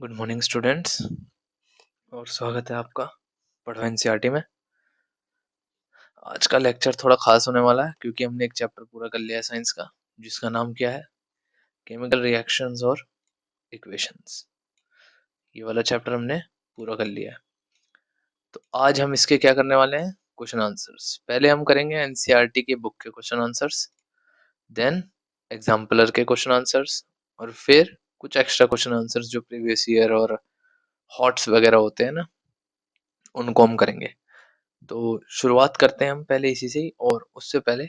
Good morning students और स्वागत है आपका पढ़ो एनसीईआरटी में। आज का लेक्चर थोड़ा खास होने वाला है क्योंकि हमने एक चैप्टर पूरा कर लिया है साइंस का, जिसका नाम क्या है, केमिकल रिएक्शंस और इक्वेशंस। ये वाला चैप्टर हमने पूरा कर लिया है। तो आज हम इसके क्या करने वाले हैं, क्वेश्चन आंसर्स। पहले हम करेंगे एनसीईआरटी की बुक के क्वेश्चन आंसर्स, देन एग्जाम्पलर के क्वेश्चन आंसर्स, और फिर कुछ एक्स्ट्रा क्वेश्चन आंसर्स जो प्रीवियस ईयर और हॉट्स वगैरह होते हैं ना, उनको हम करेंगे। तो शुरुआत करते हैं हम पहले इसी से ही, और उससे पहले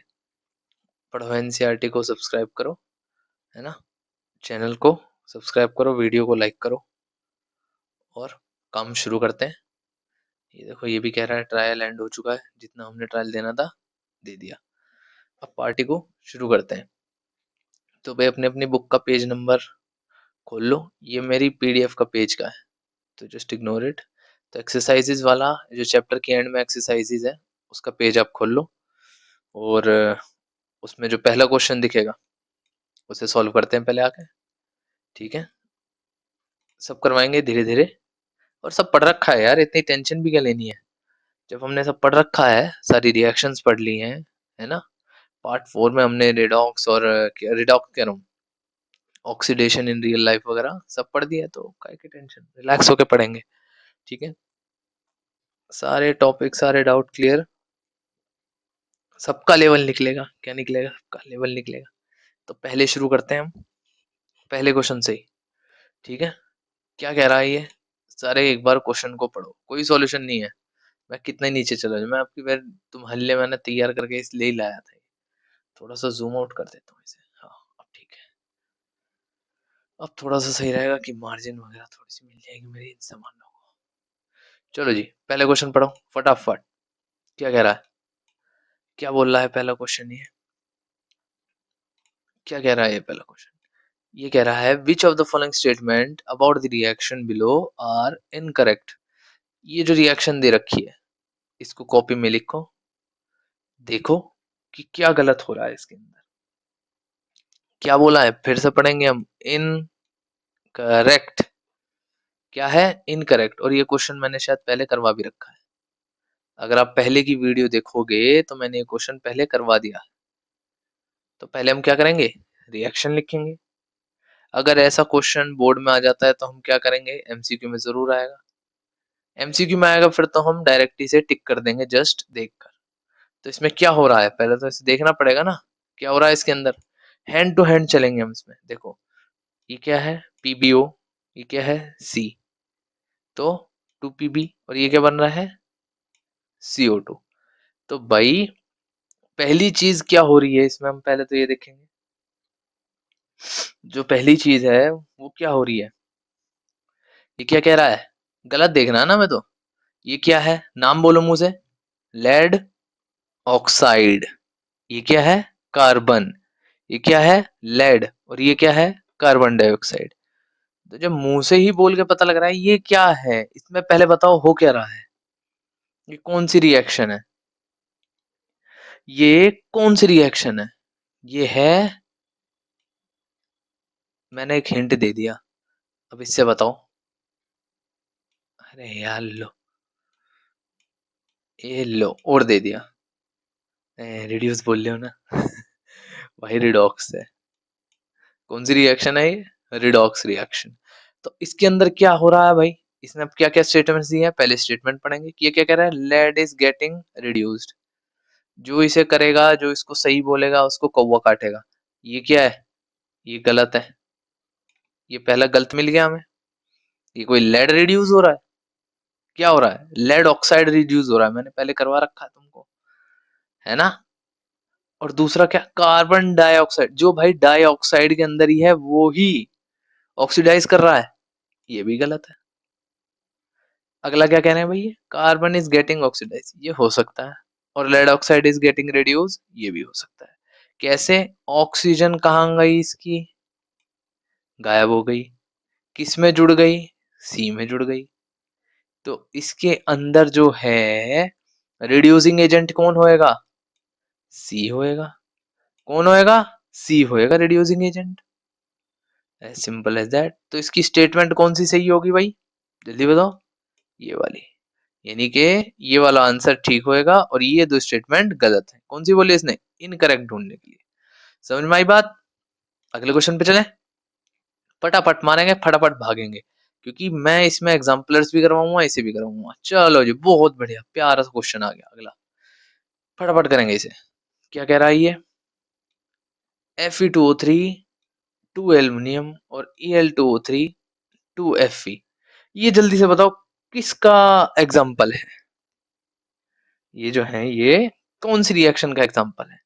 पढ़ो एनसीईआरटी को सब्सक्राइब करो, है ना। चैनल को सब्सक्राइब करो, वीडियो को लाइक करो, और काम शुरू करते हैं। ये देखो, ये भी कह रहा है ट्रायल एंड हो चुका है, जितना हमने ट्रायल देना था दे दिया। अब पार्टी को शुरू करते हैं। तो भाई अपने अपनी बुक का पेज नंबर खोल लो। ये मेरी पीडीएफ का पेज का है, तो जस्ट इग्नोर इट। तो एक्सरसाइजेज वाला जो चैप्टर के एंड में एक्सरसाइजेज है, उसका पेज आप खोल लो, और उसमें जो पहला क्वेश्चन दिखेगा उसे सॉल्व करते हैं पहले आके। ठीक है, सब करवाएंगे धीरे धीरे, और सब पढ़ रखा है यार, इतनी टेंशन भी क्या लेनी है। जब हमने सब पढ़ रखा है, सारी रिएक्शंस पढ़ ली हैं, है ना। पार्ट 4 में हमने रिडॉक्स और रिडॉक्स कह रहा हूँ, ऑक्सीडेशन इन रियल लाइफ वगैरह सब पढ़ दिया, तो काय की टेंशन, रिलैक्स होके पढ़ेंगे। ठीक है, सारे टॉपिक सारे डाउट क्लियर, सबका लेवल निकलेगा। क्या निकलेगा? सबका लेवल निकलेगा। तो पहले शुरू करते हैं हम पहले क्वेश्चन से ही। ठीक है, क्या कह रहा है ये, सारे एक बार क्वेश्चन को पढ़ो, कोई सॉल्यूशन नहीं है। मैं कितने नीचे चला जाऊं, मैं आपकी बार तुम हल्ले मैंने तैयार करके इसलिए ही लाया था। थोड़ा सा जूम आउट कर देता हूँ इसे। हाँ, अब ठीक है। अब थोड़ा सा सही रहेगा कि मार्जिन वगैरह थोड़ी सी मिल जाएगी मेरी इन सामानों को। चलो जी, पहले क्वेश्चन पढ़ो फटाफट। क्या कह रहा है, क्या बोल रहा है पहला क्वेश्चन ये, क्या कह रहा है ये पहला क्वेश्चन? ये कह रहा है which of the following statement about the reaction below are incorrect. ये जो रिएक्शन दे रखी है, इसको कॉपी में लिखो, देखो कि क्या गलत हो रहा है इसके अंदर। क्या बोला है, फिर से पढ़ेंगे हम। इनकरेक्ट क्या है, इनकरेक्ट। और ये क्वेश्चन मैंने शायद पहले करवा भी रखा है। अगर आप पहले की वीडियो देखोगे तो मैंने ये क्वेश्चन पहले करवा दिया। तो पहले हम क्या करेंगे, रिएक्शन लिखेंगे। अगर ऐसा क्वेश्चन बोर्ड में आ जाता है तो हम क्या करेंगे, एमसीक्यू में जरूर आएगा। एमसीक्यू में आएगा फिर तो हम डायरेक्ट इसे टिक कर देंगे जस्ट देखकर। तो इसमें क्या हो रहा है, पहले तो इसे देखना पड़ेगा ना, क्या हो रहा है इसके अंदर। हैंड टू हैंड चलेंगे हम इसमें। देखो, ये क्या है, पीबीओ, ये क्या है, सी, तो 2पीबी, और ये क्या बन रहा है, CO2। तो भाई पहली चीज क्या हो रही है इसमें, हम पहले तो ये देखेंगे। जो पहली चीज है वो क्या हो रही है, ये क्या कह रहा है, गलत देखना है ना मैं तो। ये क्या है, नाम बोलो मुंह से, लेड ऑक्साइड। ये क्या है, कार्बन। ये क्या है, लेड, और ये क्या है, कार्बन डाइऑक्साइड। तो जब मुंह से ही बोल के पता लग रहा है ये क्या है, इसमें पहले बताओ हो क्या रहा है, ये कौन सी रिएक्शन है, ये कौन सी रिएक्शन है। ये है, मैंने एक हिंट दे दिया, अब इससे बताओ। अरे यार लो, ये लो और दे दिया। रिड्यूस बोल रहे हो ना भाई रिडॉक्स है। कौन सी रिएक्शन है ये, रिडॉक्स रिएक्शन। तो इसके अंदर क्या हो रहा है भाई, इसने अब क्या क्या स्टेटमेंट्स दिए हैं, पहले स्टेटमेंट पढ़ेंगे कि ये क्या कह रहा है, लेड इज गेटिंग रिड्यूस्ड। जो इसे करेगा, जो इसको सही बोलेगा उसको कौवा काटेगा। ये क्या है, ये गलत है। ये पहला गलत मिल गया हमें। ये कोई लेड रिड्यूस हो रहा है, क्या हो रहा है, लेड ऑक्साइड रिड्यूस हो रहा है, मैंने पहले करवा रखा है तुमको, है ना। और दूसरा क्या, कार्बन डाइऑक्साइड, जो भाई डाइऑक्साइड के अंदर ही है वो ही ऑक्सीडाइज कर रहा है, ये भी गलत है। अगला क्या कह रहे हैं भाई, कार्बन इज गेटिंग ऑक्सीडाइज, ये हो सकता है। और lead oxide is getting reduce, ये भी हो सकता है। कैसे, ऑक्सीजन कहाँ गई इसकी, गायब हो गई। किस में जुड़ गई, सी में जुड़ गई। तो इसके अंदर जो है रिड्यूसिंग एजेंट कौन होएगा, सी होएगा। कौन होएगा, सी होएगा reducing agent. As simple as that. तो इसकी स्टेटमेंट कौन सी सही होगी भाई, जल्दी बताओ। ये वाली, यानी कि ये वाला आंसर ठीक होएगा और ये दो स्टेटमेंट गलत है। कौन सी बोली इसने, इनकरेक्ट ढूंढने के लिए। समझ में आई बात। अगले क्वेश्चन पे चलें। फटाफट मारेंगे, फटाफट भागेंगे, क्योंकि मैं इसमें एग्जाम्पलर्स भी करवाऊंगा, इसे भी करवाऊंगा। चलो जी, बहुत बढ़िया, प्यारा सा क्वेश्चन आ गया अगला। फटाफट करेंगे इसे। क्या कह रहा है ये, Fe2O3 टू एल्युमिनियम और Al2O3 टू Fe। ये जल्दी से बताओ किसका एग्जाम्पल है। ये जो है ये कौन सी रिएक्शन का एग्जाम्पल है।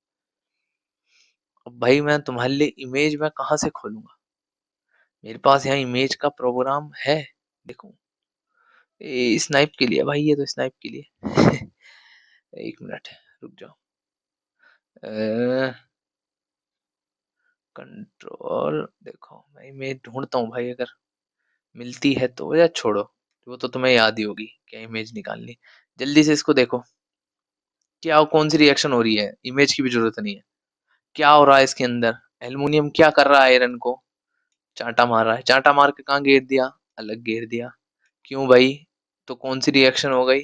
अब भाई मैं तुम्हारे लिए इमेज में कहाँ से खोलूंगा, मेरे पास यहाँ इमेज का प्रोग्राम है। देखो, स्नाइप के लिए भाई, ये तो स्नाइप के लिए। एक मिनट, रुक जाओ। कंट्रोल, देखो मैं इमेज ढूंढता हूँ भाई, अगर मिलती है तो, या छोड़ो, वो तो तुम्हें याद ही होगी क्या इमेज निकालनी। जल्दी से इसको देखो, क्या कौन सी रिएक्शन हो रही है, इमेज की भी जरूरत नहीं है। क्या हो रहा है इसके अंदर, एल्युमिनियम क्या कर रहा है, आयरन को चांटा मार रहा है। चांटा मार के कहाँ घेर दिया, अलग घेर दिया। क्यों भाई, तो कौन सी रिएक्शन हो गई,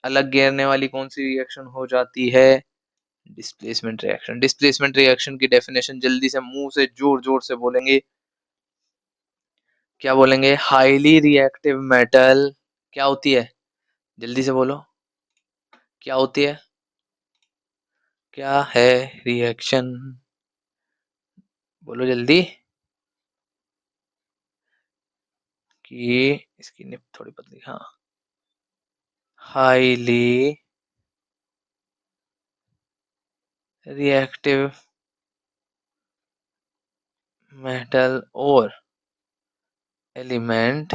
अलग घेरने वाली कौन सी रिएक्शन हो जाती है, डिस्प्लेसमेंट रिएक्शन। डिस्प्लेसमेंट रिएक्शन की डेफिनेशन जल्दी से मुंह से जोर जोर से बोलेंगे, क्या बोलेंगे, हाईली रिएक्टिव मेटल क्या होती है, जल्दी से बोलो, क्या होती है, क्या है रिएक्शन, बोलो जल्दी, कि इसकी निप थोड़ी पतली, हाँ, हाईली रिएक्टिव मेटल और element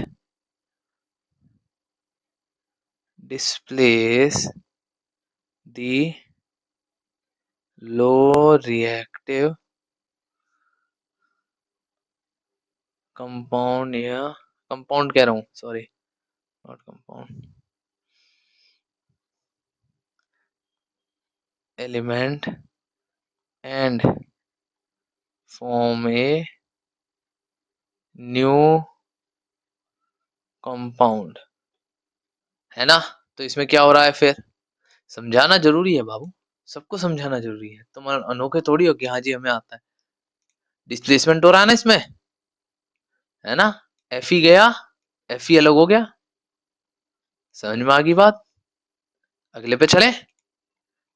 displace the low reactive compound, या कंपाउंड कह रहा हूँ, sorry, not compound, element and form a new compound, है ना। तो इसमें क्या हो रहा है फिर, समझाना जरूरी है बाबू, सबको समझाना जरूरी है, तुम अनोखे थोड़ी हो कि हाँ जी हमें आता है। डिस्प्लेसमेंट हो रहा है ना इसमें, है ना। Fe गया, Fe अलग हो गया, समझ में आ गई बात। अगले पे चले।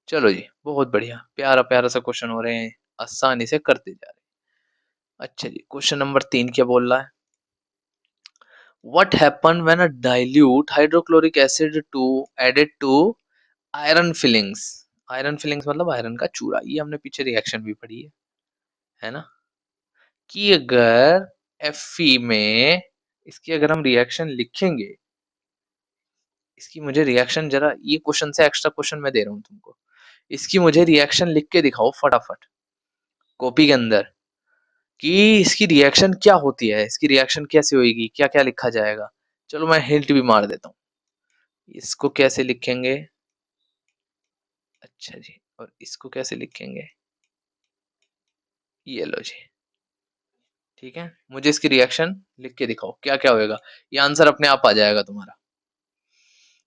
चलो जी, बहुत बढ़िया, प्यारा प्यारा सा क्वेश्चन हो रहे हैं, आसानी से करते जा रहे हैं। अच्छा जी, क्वेश्चन नंबर 3 क्या बोल रहा है, what happen when a dilute hydrochloric acid to added to iron filings. Iron filings मतलब आयरन का चूरा, ये हमने पीछे रिएक्शन भी पढ़ी है ना। कि अगर Fe में इसकी अगर हम रिएक्शन लिखेंगे, इसकी मुझे रिएक्शन जरा, ये क्वेश्चन से एक्स्ट्रा क्वेश्चन मैं दे रहा हूँ तुमको, इसकी मुझे रिएक्शन लिख के दिखाओ फटाफट कॉपी के अंदर, कि इसकी रिएक्शन क्या होती है, इसकी रिएक्शन कैसे होगी, क्या क्या लिखा जाएगा। चलो मैं हिंट भी मार देता हूँ, इसको कैसे लिखेंगे, अच्छा जी, और इसको कैसे लिखेंगे, ये लो जी, ठीक है। मुझे इसकी रिएक्शन लिख के दिखाओ क्या क्या होएगा, ये आंसर अपने आप आ जाएगा तुम्हारा।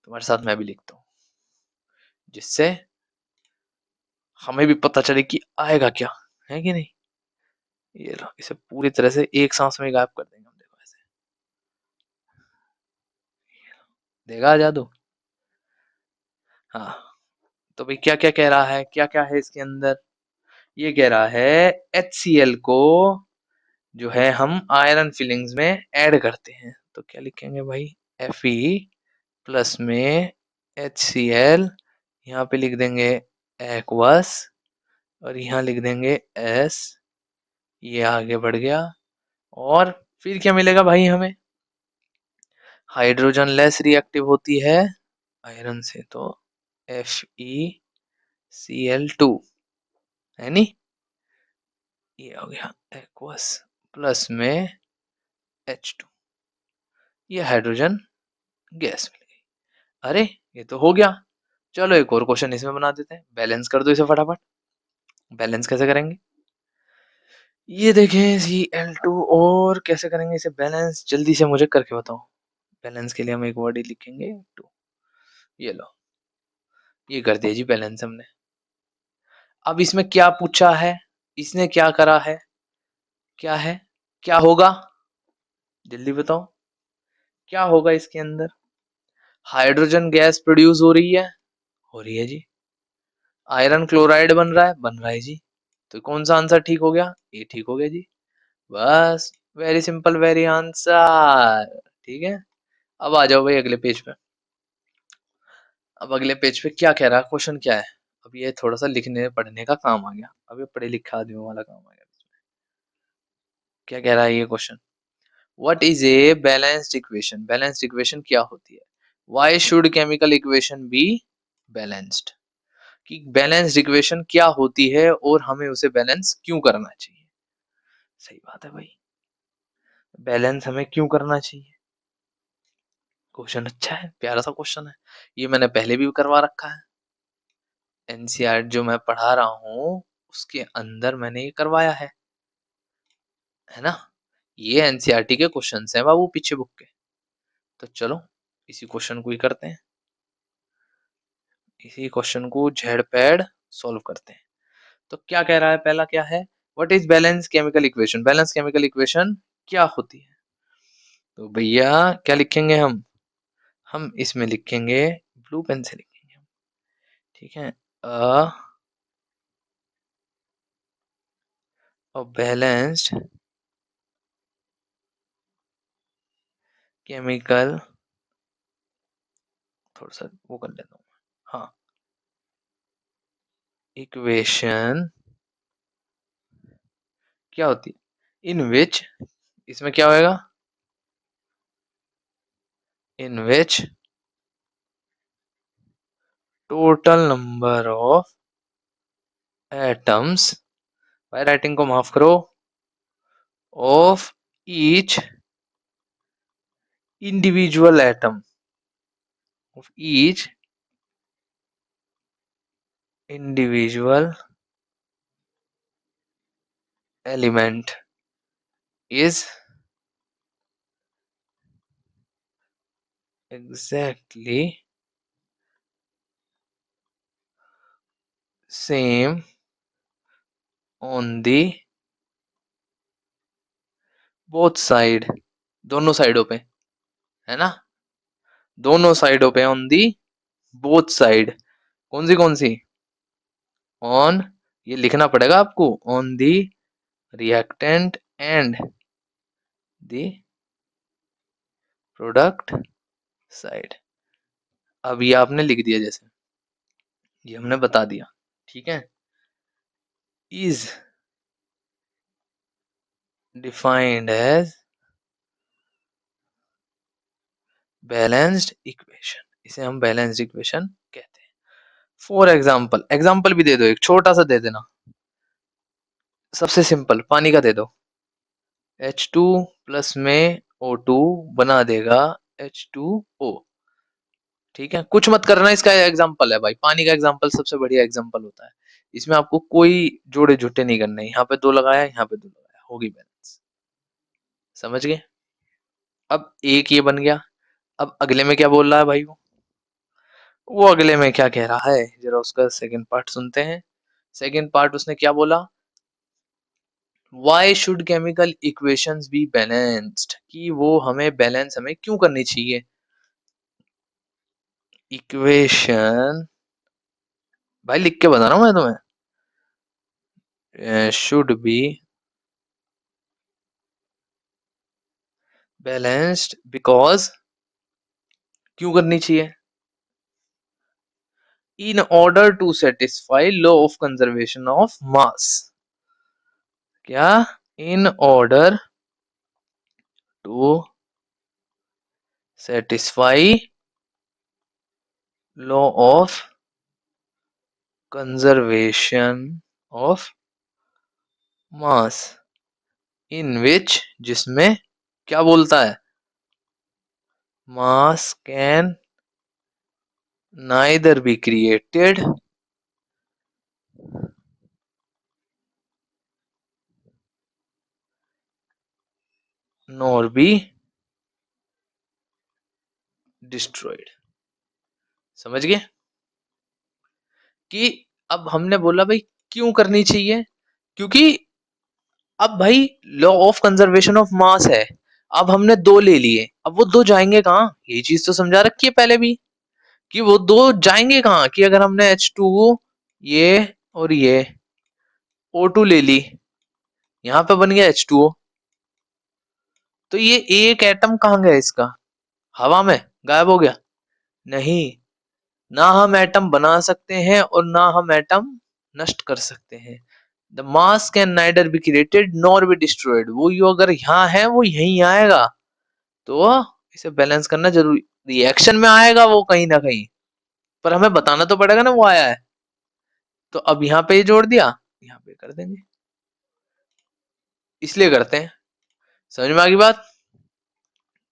तुम्हारे साथ मैं भी लिखता हूँ, जिससे हमें भी पता चले कि आएगा क्या, है कि नहीं। ये लो, इसे पूरी तरह से एक सांस में गायब कर देंगे हम, देखो ऐसे, देखा जादू। हाँ, तो भाई क्या क्या कह रहा है, क्या क्या है इसके अंदर, ये कह रहा है HCl को जो है हम आयरन फिलिंग्स में ऐड करते हैं, तो क्या लिखेंगे भाई, Fe प्लस में HCl, यहाँ पे लिख देंगे एक्वस, और यहाँ लिख देंगे S, ये आगे बढ़ गया, और फिर क्या मिलेगा भाई हमें, हाइड्रोजन लेस रिएक्टिव होती है आयरन से, तो FeCl2, है नी, ये हो गया एक्वस प्लस में H2, ये हाइड्रोजन गैस मिल गई। अरे ये तो हो गया, चलो एक और क्वेश्चन इसमें बना देते हैं, बैलेंस कर दो इसे फटाफट। बैलेंस कैसे करेंगे, ये देखें Cl2 और कैसे करेंगे इसे बैलेंस, जल्दी से मुझे करके बताओ। बैलेंस के लिए हम एक वर्ड ही लिखेंगे टू। ये लो, ये कर दिया जी बैलेंस हमने। अब इसमें क्या पूछा है, इसने क्या करा है, क्या है, क्या होगा, जल्दी बताओ क्या होगा इसके अंदर। हाइड्रोजन गैस प्रोड्यूस हो रही है जी। आयरन क्लोराइड बन रहा है जी। तो कौन सा आंसर ठीक हो गया, ये ठीक हो गया जी। बस, वेरी सिंपल, वेरी आंसर। ठीक है, अब आ जाओ भाई अगले पेज पे। अब अगले पेज पे क्या कह रहा है, क्वेश्चन क्या है। अब ये थोड़ा सा लिखने पढ़ने का काम आ गया, अब ये पढ़े लिखे आदमियों वाला काम आ गया। क्या कह रहा है ये question, what is a balanced equation. Balanced equation क्या होती है, why should chemical equation be balanced. कि बैलेंस्ड इक्वेशन क्या होती है और हमें उसे बैलेंस क्यों करना चाहिए। सही बात है भाई, बैलेंस हमें क्यों करना चाहिए। क्वेश्चन अच्छा है, प्यारा सा क्वेश्चन है। ये मैंने पहले भी करवा रखा है, एनसीईआरटी जो मैं पढ़ा रहा हूँ उसके अंदर मैंने ये करवाया है ना। ये एनसीईआरटी के क्वेश्चंस हैं बाबू, पीछे बुक के। तो चलो इसी क्वेश्चन को ही करते हैं, इसी क्वेश्चन को झेड़ पैड़ सॉल्व करते हैं। तो क्या कह रहा है, पहला क्या है, what is balance chemical equation. Balance chemical equation क्या होती है। तो भैया क्या लिखेंगे हम इसमें लिखेंगे, ब्लू पेन से लिखेंगे हम। ठीक है, अ बैलेंस्ड केमिकल, थोड़ा सा वो कर लेता हूँ, हाँ, इक्वेशन क्या होती है, इन विच, इसमें क्या होएगा, इन विच टोटल नंबर ऑफ एटम्स, भाई राइटिंग को माफ करो, of each individual atom, of each individual element is exactly same on the both side, दोनों साइडों पे, है ना, दोनों साइडों पे ऑन दी बोथ साइड, कौन सी, ऑन, ये लिखना पड़ेगा आपको, on the reactant and the product side. अब ये आपने लिख दिया, जैसे ये हमने बता दिया, ठीक है। Is defined as balanced equation, इसे हम बैलेंस्ड इक्वेशन कहते हैं। फॉर एग्जाम्पल, एग्जाम्पल भी दे दो, एक छोटा सा दे देना, सबसे सिंपल पानी का दे दो, H2 प्लस में O2 बना देगा H2O। ठीक है, कुछ मत करना, इसका एग्जाम्पल है भाई, पानी का एग्जाम्पल सबसे बढ़िया एग्जाम्पल होता है। इसमें आपको कोई जोड़े झूठे नहीं करने, यहाँ पे दो लगाया, यहाँ पे दो लगाया, होगी बैलेंस। समझ गए। अब एक ये बन गया, अब अगले में क्या बोल रहा है भाई वो अगले में क्या कह रहा है, जरा उसका सेकंड पार्ट सुनते हैं। सेकंड पार्ट उसने क्या बोला, why should chemical equations be balanced, कि वो हमें बैलेंस हमें क्यों करनी चाहिए। इक्वेशन भाई लिख के बता रहा हूँ मैं तुम्हें, शुड बी बैलेंस्ड बिकॉज, क्यों करनी चाहिए, in order to satisfy law of conservation of mass. क्या, in order to satisfy law of conservation of mass, in which, जिसमें क्या बोलता है, mass can neither be created nor be destroyed। समझ गए कि अब हमने बोला भाई क्यों करनी चाहिए, क्योंकि अब भाई लॉ ऑफ कंजर्वेशन ऑफ मास है। अब हमने दो ले लिए, अब वो दो जाएंगे कहाँ, ये चीज तो समझा रखी है पहले भी कि वो दो जाएंगे कहाँ, कि अगर हमने H2 ये और ये O2 ले ली, यहाँ पे बन गया H2O, तो ये एक एटम कहाँ गया इसका, हवा में गायब हो गया। नहीं, ना हम एटम बना सकते हैं और ना हम एटम नष्ट कर सकते हैं। The mass can neither be created nor be destroyed, वो यो अगर यहाँ है वो यहीं आएगा, तो इसे बैलेंस करना जरूरी, रिएक्शन में आएगा वो कहीं ना कहीं, पर हमें बताना तो पड़ेगा ना वो आया है। तो अब यहाँ पे जोड़ दिया, यहाँ पे कर देंगे, इसलिए करते हैं। समझ में आ गई बात।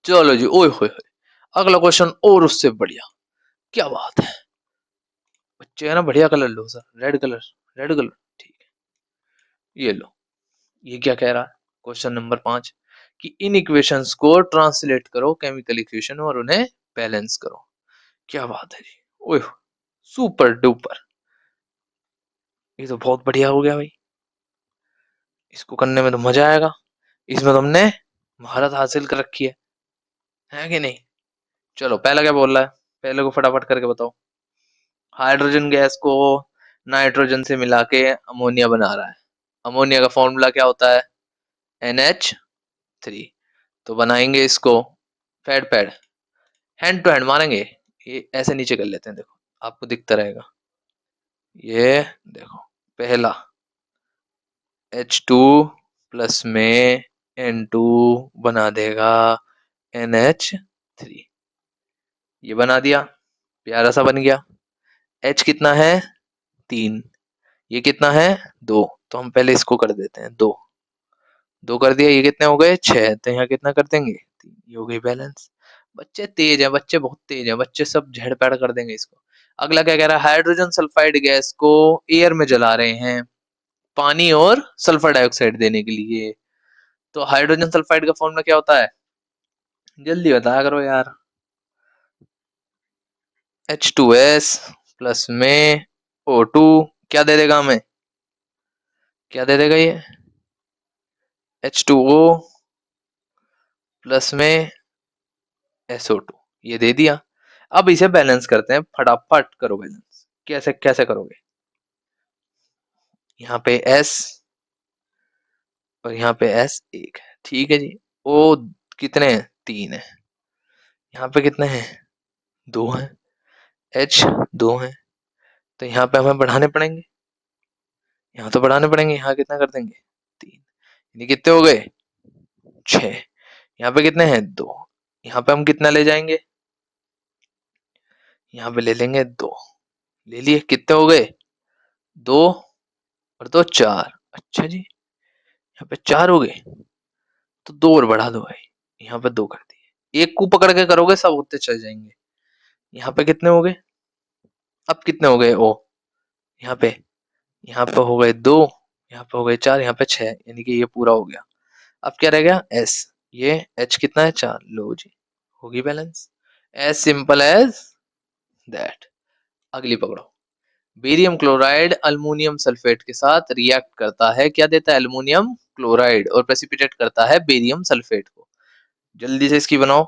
चलो जी, ओए होए, अगला क्वेश्चन और उससे बढ़िया। क्या बात है, बच्चे है ना, बढ़िया कलर लो sir, red colour, red colour, ठीक है, ये लो। ये क्या कह रहा है, क्वेश्चन नंबर 5, कि इन इक्वेशंस को ट्रांसलेट करो केमिकल इक्वेशन और उन्हें बैलेंस करो। क्या बात है जी, ओए सुपर डुपर, ये तो बहुत बढ़िया हो गया भाई, इसको करने में तो मजा आएगा, इसमें तुमने महारत हासिल कर रखी है कि नहीं। चलो पहला क्या बोल रहा है, पहले को फटाफट करके बताओ। हाइड्रोजन गैस को नाइट्रोजन से मिला के अमोनिया बना रहा है, अमोनिया का फॉर्मूला क्या होता है, NH3। तो बनाएंगे इसको पैड पैड, हैंड टू हैंड मारेंगे, ये ऐसे नीचे कर लेते हैं, देखो आपको दिखता रहेगा, ये देखो, पहला H2 प्लस में N2 बना देगा NH3, ये बना दिया, प्यारा सा बन गया। H कितना है, 3, ये कितना है, 2, तो हम पहले इसको कर देते हैं, 2 2 कर दिया, ये कितने हो गए, 6, तो यहाँ कितना कर देंगे, 3, ये हो गई बैलेंस। बच्चे तेज है, बच्चे बहुत तेज है, बच्चे सब झेड़ पैड़ कर देंगे इसको। अगला क्या कह रहा है, हाइड्रोजन सल्फाइड गैस को एयर में जला रहे हैं पानी और सल्फर डाइऑक्साइड देने के लिए। तो हाइड्रोजन सल्फाइड का फॉर्मूला क्या होता है, जल्दी बताया करो यार। H2S प्लस में O2, क्या दे देगा हमें, क्या दे देगा ये, H2O प्लस में SO2, ये दे दिया। अब इसे बैलेंस करते हैं, फटाफट करो बैलेंस, कैसे कैसे करोगे, यहाँ पे S और यहाँ पे S एक है, ठीक है जी। O कितने हैं, 3 है, यहाँ पे कितने हैं, 2 हैं, H 2 हैं, तो यहाँ पे हमें बढ़ाने पड़ेंगे, यहाँ तो बढ़ाने पड़ेंगे, यहाँ कितना कर देंगे, 3, यानी कितने हो गए, 6, यहाँ पे कितने हैं, 2, यहाँ पे हम कितना ले जाएंगे, यहाँ पे ले लेंगे 2, ले लिए, कितने हो गए, 2 और 2 4, अच्छा जी, यहाँ पे 4 हो गए, तो 2 और बढ़ा दो भाई, यहाँ पे 2 कर दिए, एक को पकड़ के करोगे सब होते चल जाएंगे। यहाँ पे कितने हो गए, अब कितने हो गए, ओ यहाँ पे हो गए 2, यहाँ पे हो गए 4, यहाँ पे 6, यानी कि ये पूरा हो गया। अब क्या रह गया, S, ये H कितना है, 4, लो जी, होगी balance, as simple as that. अगली पकड़ो, बेरियम क्लोराइड अल्युमिनियम सल्फेट के साथ रिएक्ट करता है, क्या देता है, अल्युमिनियम क्लोराइड, और प्रेसिपिटेट करता है बेरियम सल्फेट को। जल्दी से इसकी बनाओ,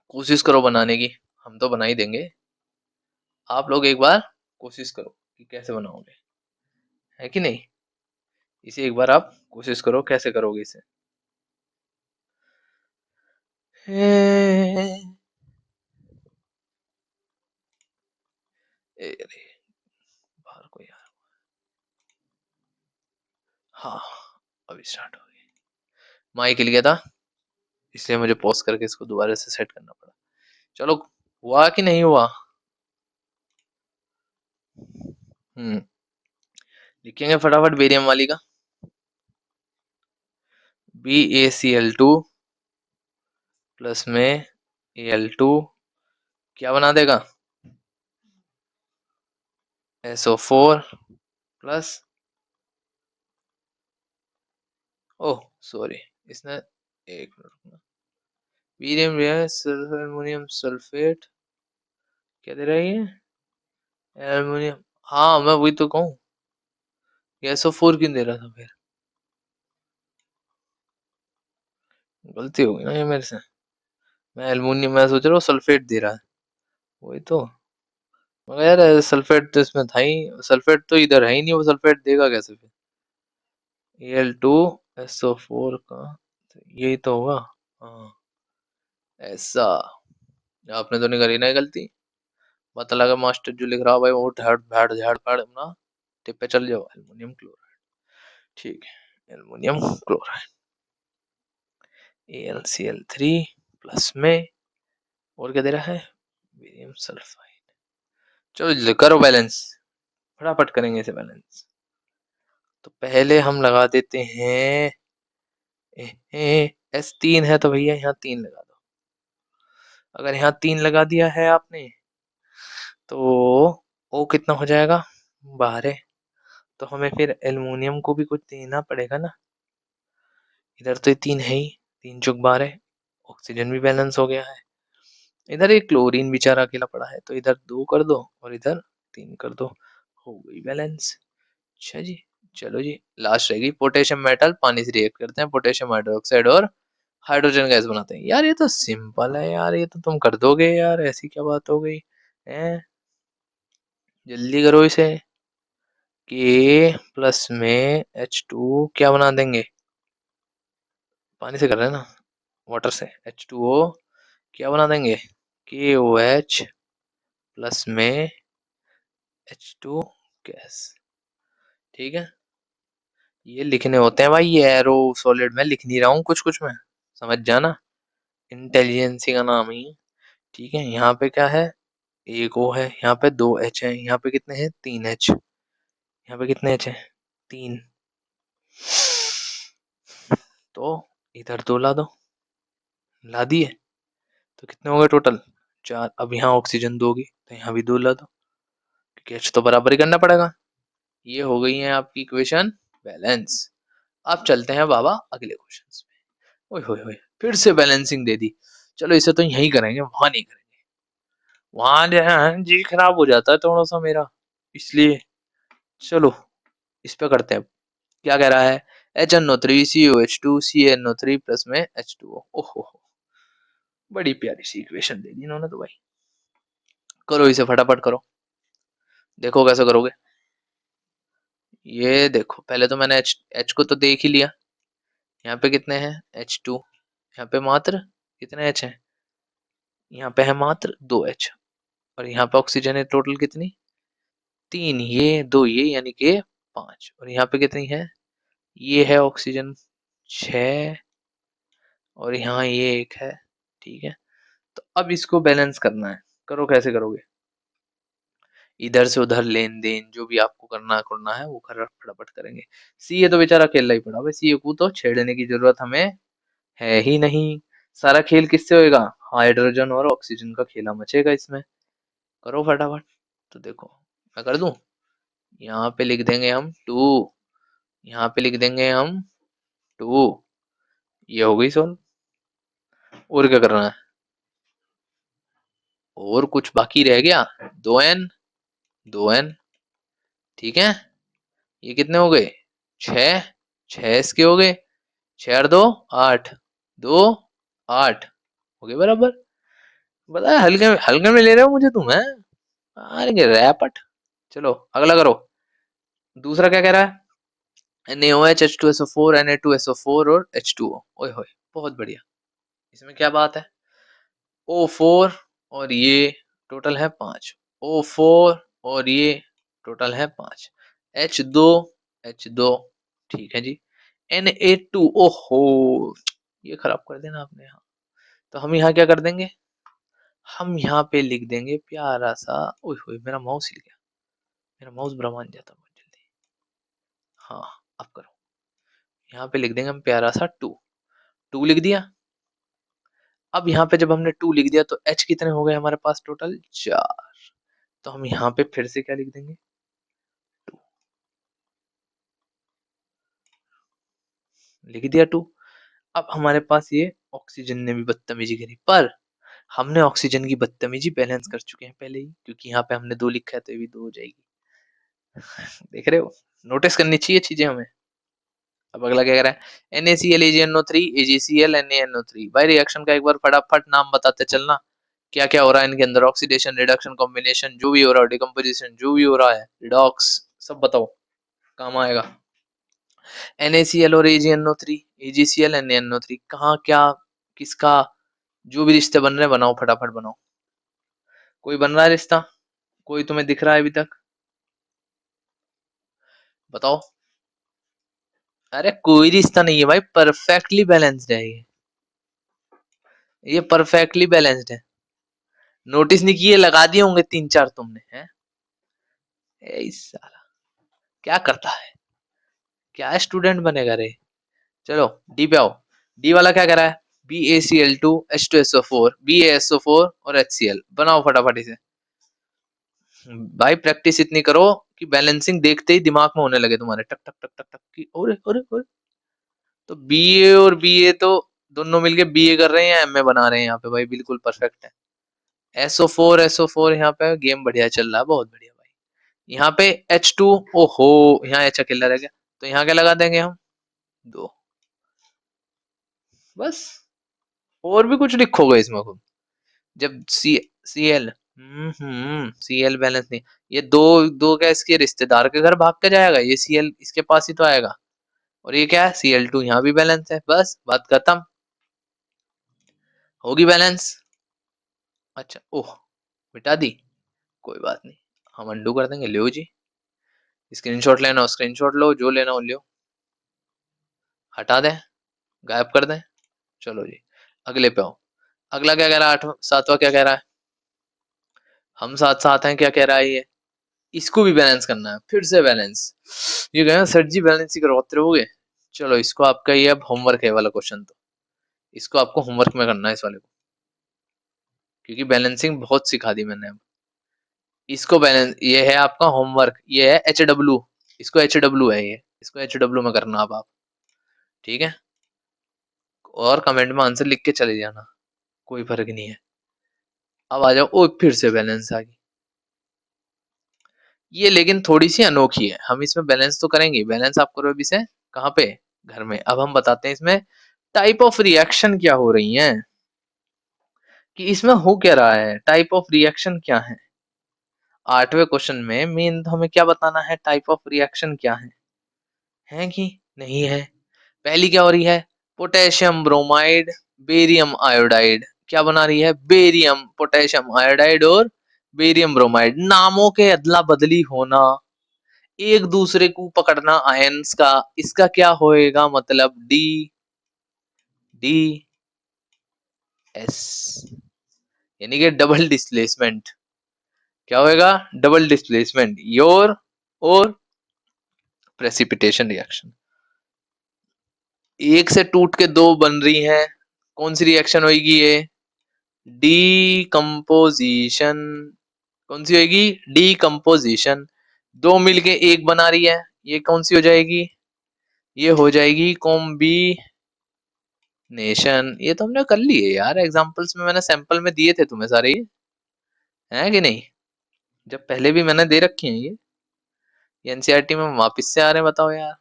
कोशिश करो बनाने की, हम तो बना ही देंगे, आप लोग एक बार कोशिश करो कि कैसे बनाओगे, है कि नहीं, इसे एक बार आप कोशिश करो कैसे करोगे इसे। अरे बाहर कोई आ, हाँ अभी स्टार्ट हो गई, माइक हिल गया था, इसलिए मुझे पॉज करके इसको दोबारा से सेट करना पड़ा। चलो, हुआ कि नहीं हुआ, लिखेंगे फटाफट बेरियम वाली का, BaCl2 प्लस में Al2 क्या बना देगा, SO4 प्लस, ओह सॉरी, इसने एक मिनट रुकना। वीरियम एल्युमिनियम सल्फेट क्या दे रहा है ये? एल्युमिनियम। हाँ मैं वही तो कहूँ, SO4 क्यों दे रहा था फिर? गलती हो गई ना ये मेरे से। मैं एल्युमिनियम मैं सोच रहा हूँ सल्फेट दे रहा है, वही तो। मगर यार सल्फेट तो इसमें था ही, सल्फेट तो इधर है ही नहीं, वो सल्फेट देगा कैसे फिर? Al2SO4 का तो यही तो होगा। हाँ ऐसा। आपने तो नहीं करी ना ये गलती। पता लगा मास्टर जो लिख रहा है भाई वो झाड़ झाड़ झाड़ फाड़ ना, टिप पे चल जाओ। एल्युमिनियम क्लोराइड, ठीक है, एल्युमिनियम क्लोराइड AlCl3 प्लस में, और क्या दे रहा है? Barium sulphide. चलो करो बैलेंस, फटाफट करेंगे इसे बैलेंस। तो पहले हम लगा देते हैं S3 है तो भैया यहाँ 3 लगा दो। अगर यहाँ 3 लगा दिया है आपने तो O कितना हो जाएगा? 12। तो हमें फिर एल्युमिनियम को भी कुछ देना पड़ेगा ना। इधर तो ये 3 है ही, 3 चौक 12, ऑक्सीजन भी बैलेंस हो गया है। इधर एक क्लोरीन बेचारा अकेला पड़ा है तो इधर 2 कर दो और इधर 3 कर दो, हो गई बैलेंस। अच्छा जी, चलो जी लास्ट रहेगी पोटेशियम मेटल, पानी से रिएक्ट करते हैं, पोटेशियम हाइड्रोक्साइड और हाइड्रोजन गैस बनाते हैं। यार ये तो सिंपल है यार, ये तो तुम कर दोगे यार, ऐसी क्या बात हो गई है? जल्दी करो इसे। के प्लस में H2 क्या बना देंगे? पानी से कर रहे हैं ना, वाटर से। H2O क्या बना देंगे? KOH प्लस में H2 गैस, ठीक है। ये लिखने होते हैं भाई, ये एरो सॉलिड में लिख नहीं रहा हूँ कुछ कुछ में, समझ जाना, इंटेलिजेंसी का नाम ही है। ठीक है, यहाँ पे क्या है? एक O है, यहाँ पे 2 H है, यहाँ पे कितने हैं? 3 H, यहाँ पे कितने H है? 3। तो इधर 2 ला दो, ला दिए तो कितने हो गए टोटल? 4। अब यहाँ ऑक्सीजन दोगी तो यहाँ भी 2 ला दो, क्योंकि H तो बराबर ही करना पड़ेगा। ये हो गई है आपकी इक्वेशन बैलेंस। अब चलते हैं बाबा अगले क्वेश्चन में। ओए होए होए, फिर से बैलेंसिंग दे दी। चलो इसे तो यहीं करेंगे, वहां नहीं करेंगे। वहां जो है जी खराब हो जाता है थोड़ा सा मेरा, इसलिए चलो इस पे करते हैं। क्या कह रहा है? HNO3 COH2 CnO3 प्लस में H2O। ओहो, बड़ी प्यारी सी इक्वेशन दे दी इन्होंने तो भाई। करो इसे फटाफट करो, देखो कैसे करोगे। ये देखो पहले तो मैंने H को तो देख ही लिया, यहाँ पे कितने हैं? H2, यहाँ पे मात्र कितने H हैं? यहाँ पे है मात्र 2 H, और यहाँ पे ऑक्सीजन है टोटल कितनी? 3, ये 2 ये यानी कि 5, और यहाँ पे कितनी है? ये है ऑक्सीजन 6, और यहाँ ये एक है, ठीक है। तो अब इसको बैलेंस करना है, करो कैसे करोगे? इधर से उधर लेन देन जो भी आपको करना है वो कर फटाफट करेंगे। सी ए तो बेचारा अकेला ही पड़ा, सी ए को तो छेड़ने की जरूरत हमें है ही नहीं। सारा खेल किससे होएगा? हाइड्रोजन और ऑक्सीजन का खेला मचेगा इसमें। करो फटाफट। तो देखो मैं कर दूं, यहाँ पे लिख देंगे हम 2, यहाँ पे लिख देंगे हम 2, ये हो गई सोल्व। और क्या करना है? और कुछ बाकी रह गया? 2n, 2n, ठीक है। ये कितने हो गए? 6, 6 इसके हो गए, 6 और 2 8, 2 8 हो गए बराबर। बताया हल्के में, हल्के में ले रहे हो मुझे तुम है। अरे रैपट। चलो अगला करो। दूसरा क्या कह रहा है? NaOH H2SO4 Na2SO4 और H2O। ओए होए बहुत बढ़िया। इसमें क्या बात है? O4 और ये टोटल है 5, O4 और ये टोटल है 5, H2 H2, ठीक है जी। Na2, ओहो ये खराब कर देना आपने यहाँ। तो हम यहाँ क्या कर देंगे? हम यहाँ पे लिख देंगे प्यारा सा, ओए होए मेरा माउस हिल गया, मेरा माउस बुरा मान जाता बहुत जल्दी। हाँ अब करो, यहाँ पे लिख देंगे हम प्यारा सा 2, 2 लिख दिया। अब यहाँ पे जब हमने 2 लिख दिया तो H कितने हो गए हमारे पास टोटल? 4। तो हम यहाँ पे फिर से क्या लिख देंगे? 2 लिख दिया 2। अब हमारे पास ये ऑक्सीजन ने भी बदतमीजी करी, पर हमने ऑक्सीजन की बदतमीजी बैलेंस कर चुके हैं पहले ही, क्योंकि यहाँ पे हमने 2 लिखा है तो ये भी 2 हो जाएगी। देख रहे हो, नोटिस करनी चाहिए चीजें हमें। अब अगला क्या कह रहा है, NaCl AgNO3 AgCl NaNO3। भाई रिएक्शन का एक बार फटाफट नाम बताते चलना, क्या क्या हो रहा है इनके अंदर, ऑक्सीडेशन, रिडक्शन, कॉम्बिनेशन, जो भी हो रहा है, डिकम्पोजिशन जो भी हो रहा है, रिडॉक्स, सब बताओ, काम आएगा। NaCl और AgNO3 AgCl NaNO3 कहाँ क्या किसका, जो भी रिश्ते बन रहे हैं बनाओ, फटाफट बनाओ। कोई बन रहा है रिश्ता, कोई तुम्हें दिख रहा है अभी तक, बताओ। अरे कोई रिश्ता नहीं है भाई, परफेक्टली बैलेंस्ड है ये परफेक्टली बैलेंस्ड है। नोटिस नहीं किए, लगा दिए होंगे 3-4 तुमने, हैं? ए साला क्या करता है, क्या स्टूडेंट बनेगा रे। चलो डी पे आओ। डी वाला क्या कर रहा है, BaCl2 H2SO4 BaSO4 और HCl, बनाओ फटाफट इसे। भाई प्रैक्टिस इतनी करो कि बैलेंसिंग देखते ही दिमाग में होने लगे तुम्हारे, टक टक टक टक टक की, ओरे ओरे ओरे। तो BA और BA तो दोनों मिलके BA कर रहे हैं, MA बना रहे हैं यहाँ पे, भाई बिल्कुल परफेक्ट है। SO4 यहाँ पे गेम बढ़िया चल रहा है, बहुत बढ़िया भाई। यहाँ पे H2, ओहो यहाँ H अकेला रह गया, तो यहाँ क्या लगा देंगे हम, 2, बस। और भी कुछ लिखोगे इसमें खुद, जब Cl, Cl बैलेंस नहीं, ये दो दो क्या इसके रिश्तेदार के घर भाग के जाएगा, ये Cl इसके पास ही तो आएगा, और ये क्या है Cl2 यहाँ भी बैलेंस है, बस बात खत्म, होगी बैलेंस। अच्छा ओह, मिटा दी, कोई बात नहीं, हम अंडू कर देंगे, लो जी, स्क्रीनशॉट लेना हो स्क्रीनशॉट लो, जो लेना हो लो, हटा दें, गायब कर दें। चलो जी अगले पे आओ। अगला क्या कह रहा है, 7वां क्या कह रहा है, हम साथ साथ हैं, क्या कह रहा है ये, इसको भी बैलेंस करना है, फिर से बैलेंस। ये गया सर जी बैलेंस ही करवाते रहोगे। चलो इसको आपका ये अब होमवर्क है वाला क्वेश्चन, तो इसको आपको होमवर्क में करना है इस वाले को, क्योंकि बैलेंसिंग बहुत सिखा दी मैंने अब। इसको बैलेंस, ये है आपका होमवर्क, ये है HW, इसको HW है ये, इसको HW में करना अब आप, ठीक है। और कमेंट में आंसर लिख के चले जाना, कोई फर्क नहीं है। अब आ जाओ, ओ फिर से बैलेंस आ गई ये, लेकिन थोड़ी सी अनोखी है, हम इसमें बैलेंस तो करेंगे, बैलेंस आप करो अभी से कहाँ पे, घर में। अब हम बताते हैं इसमें टाइप ऑफ रिएक्शन क्या हो रही है, कि इसमें हो क्या रहा है, टाइप ऑफ रिएक्शन क्या है। 8वें क्वेश्चन में मेन हमें क्या बताना है, टाइप ऑफ रिएक्शन क्या है कि नहीं है। पहली क्या हो रही है, पोटेशियम ब्रोमाइड बेरियम आयोडाइड, क्या बना रही है, बेरियम पोटेशियम आयोडाइड और बेरियम ब्रोमाइड, नामों के अदला बदली होना, एक दूसरे को पकड़ना आयंस का, इसका क्या होएगा मतलब, डी डी एस, यानी कि डबल डिस्प्लेसमेंट, क्या होएगा, डबल डिस्प्लेसमेंट, योर और प्रेसिपिटेशन रिएक्शन, एक से टूट के दो बन रही हैं, कौन सी रिएक्शन होगी ये, डीकम्पोजिशन, कौन सी होगी, डीकम्पोजिशन। दो मिलके एक बना रही है, ये कौन सी हो जाएगी, ये हो जाएगी कॉम्बिनेशन। ये तो हमने कर ली है यार, एग्जांपल्स में मैंने सैंपल में दिए थे तुम्हें सारे, हैं कि नहीं, जब पहले भी मैंने दे रखी हैं ये एनसीईआरटी में वापस से आ रहे हैं, बताओ यार।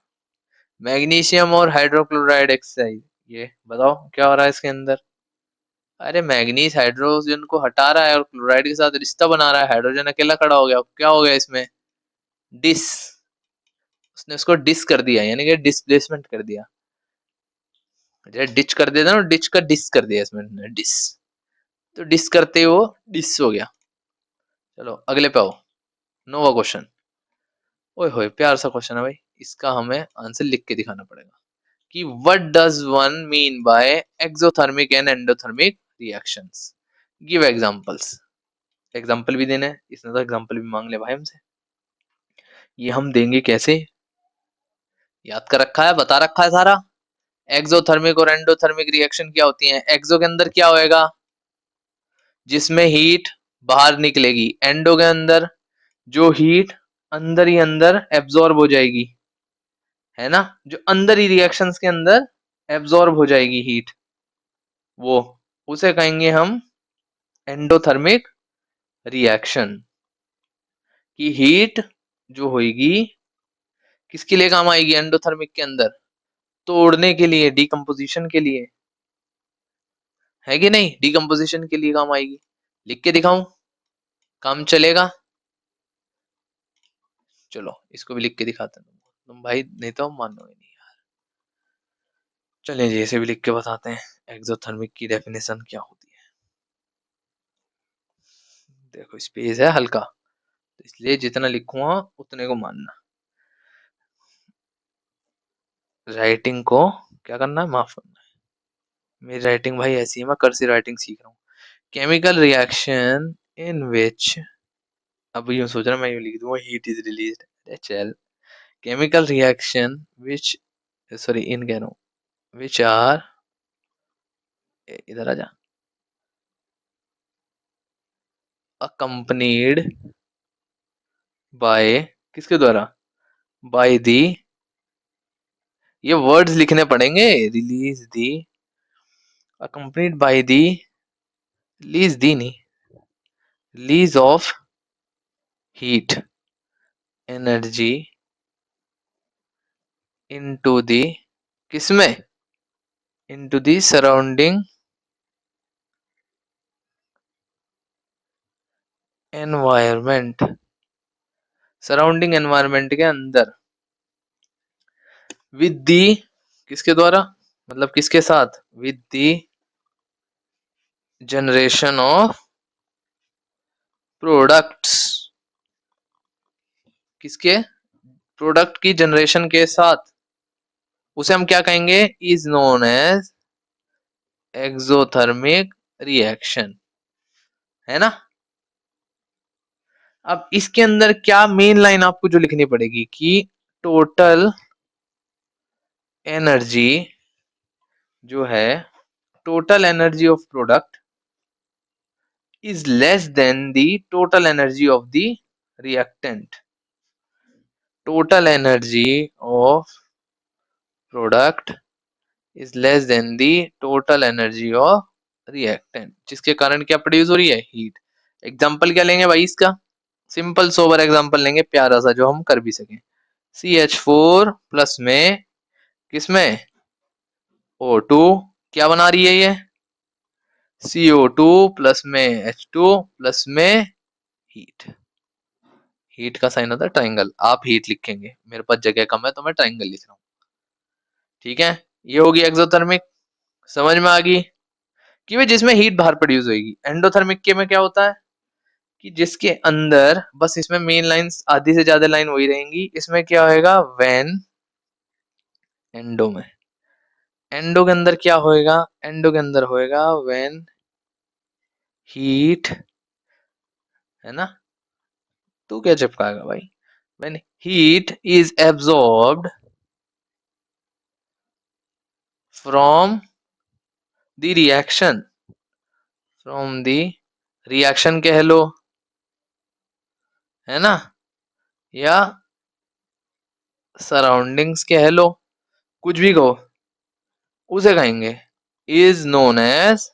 मैग्नीशियम और हाइड्रोक्लोराइड एक्साइड, ये बताओ क्या हो रहा है इसके अंदर। अरे मैग्नीज हाइड्रोजन को हटा रहा है और क्लोराइड के साथ रिश्ता बना रहा है, हाइड्रोजन अकेला खड़ा हो गया, क्या हो गया इसमें, डिस, उसने उसको डिस कर दिया, यानी कि डिस्प्लेसमेंट कर दिया, डिच कर देता ना, डिच का डिस कर दिया इसमें, डिस, तो डिस करते वो डिस हो गया। चलो अगले पे आओ, 9वां क्वेश्चन, ओए होए प्यार सा क्वेश्चन है भाई, इसका हमें आंसर लिख के दिखाना पड़ेगा, कि what does one mean by exothermic and endothermic reactions, give examples. Example भी देना है, इसने तो एग्जांपल भी मांग ले भाई हमसे, ये हम देंगे कैसे, याद कर रखा है, बता रखा है सारा। एक्सोथर्मिक और एंडोथर्मिक रिएक्शन क्या होती है, एक्सो के अंदर क्या होएगा, जिसमें हीट बाहर निकलेगी, एंडो के अंदर जो हीट अंदर ही अंदर एब्जॉर्ब हो जाएगी, है ना, जो अंदर ही रिएक्शंस के अंदर एब्जॉर्ब हो जाएगी हीट, वो उसे कहेंगे हम एंडोथर्मिक रिएक्शन। की हीट जो होगी किसके लिए काम आएगी एंडोथर्मिक के अंदर, तोड़ने के लिए, डिकम्पोजिशन के लिए, है कि नहीं, डिकम्पोजिशन के लिए काम आएगी। लिख के दिखाऊं, काम चलेगा? चलो इसको भी लिख के दिखाते हैं तुम भाई, नहीं तो हम मानोगे नहीं यार। चलिए जी इसे भी लिख के बताते हैं एक्सोथर्मिक की डेफिनेशन क्या होती है। देखो स्पेस है हल्का, तो इसलिए जितना लिखूंगा उतने को मानना, राइटिंग को क्या करना है, माफ करना है। मेरी राइटिंग भाई ऐसी है, मैं कर्सिव राइटिंग सीख रहा हूँ। केमिकल रिएक्शन इन विच, अब यूं सोच रहा मैं यूं लिख दूंगा हीट इज रिलीज्ड, चल। केमिकल रिएक्शन विच, सॉरी इन कह रहा हूँ, विच आर, इधर आ जा, accompanied बाय, किसके द्वारा, बाय दी, ये वर्ड्स लिखने पड़ेंगे, release the, accompanied by the, release the नहीं, release of heat energy into the, किसमें, into the surrounding environment, surrounding environment के अंदर, विद दी, किसके द्वारा, मतलब किसके साथ, with the generation of products, किसके, प्रोडक्ट की जनरेशन के साथ, उसे हम क्या कहेंगे, is known as exothermic reaction, है ना। अब इसके अंदर क्या मेन लाइन आपको जो लिखनी पड़ेगी कि टोटल एनर्जी जो है, total energy of product is less than the total energy of the reactant, total energy of product is less than the total energy of reactant, जिसके कारण क्या प्रोड्यूस हो रही है, हीट। एग्जांपल क्या लेंगे भाई इसका, सिंपल सोबर एग्जांपल लेंगे प्यारा सा जो हम कर भी सकें। CH4 प्लस में, किसमें, O2, क्या बना रही है ये, CO2 प्लस में H2 प्लस में हीट, हीट का साइन होता है ट्राइंगल, आप हीट लिखेंगे, मेरे पास जगह कम है तो मैं ट्राइंगल लिख रहा हूँ, ठीक है। ये होगी एक्सोथर्मिक, समझ में आ गई, कि वे जिसमें हीट बाहर प्रोड्यूस होगी। एंडोथर्मिक के में क्या होता है कि जिसके अंदर बस, इसमें मेन लाइंस आधी से ज्यादा लाइन वही रहेंगी, इसमें क्या होएगा, व्हेन, एंडो में, एंडो के अंदर क्या होएगा, एंडो के अंदर होएगा व्हेन हीट, है ना, तू क्या चिपकाएगा भाई, when heat is absorbed from the reaction, from the reaction कह लो, है ना, या सराउंडिंग्स कह लो, कुछ भी कहो, उसे कहेंगे इज नोन एज,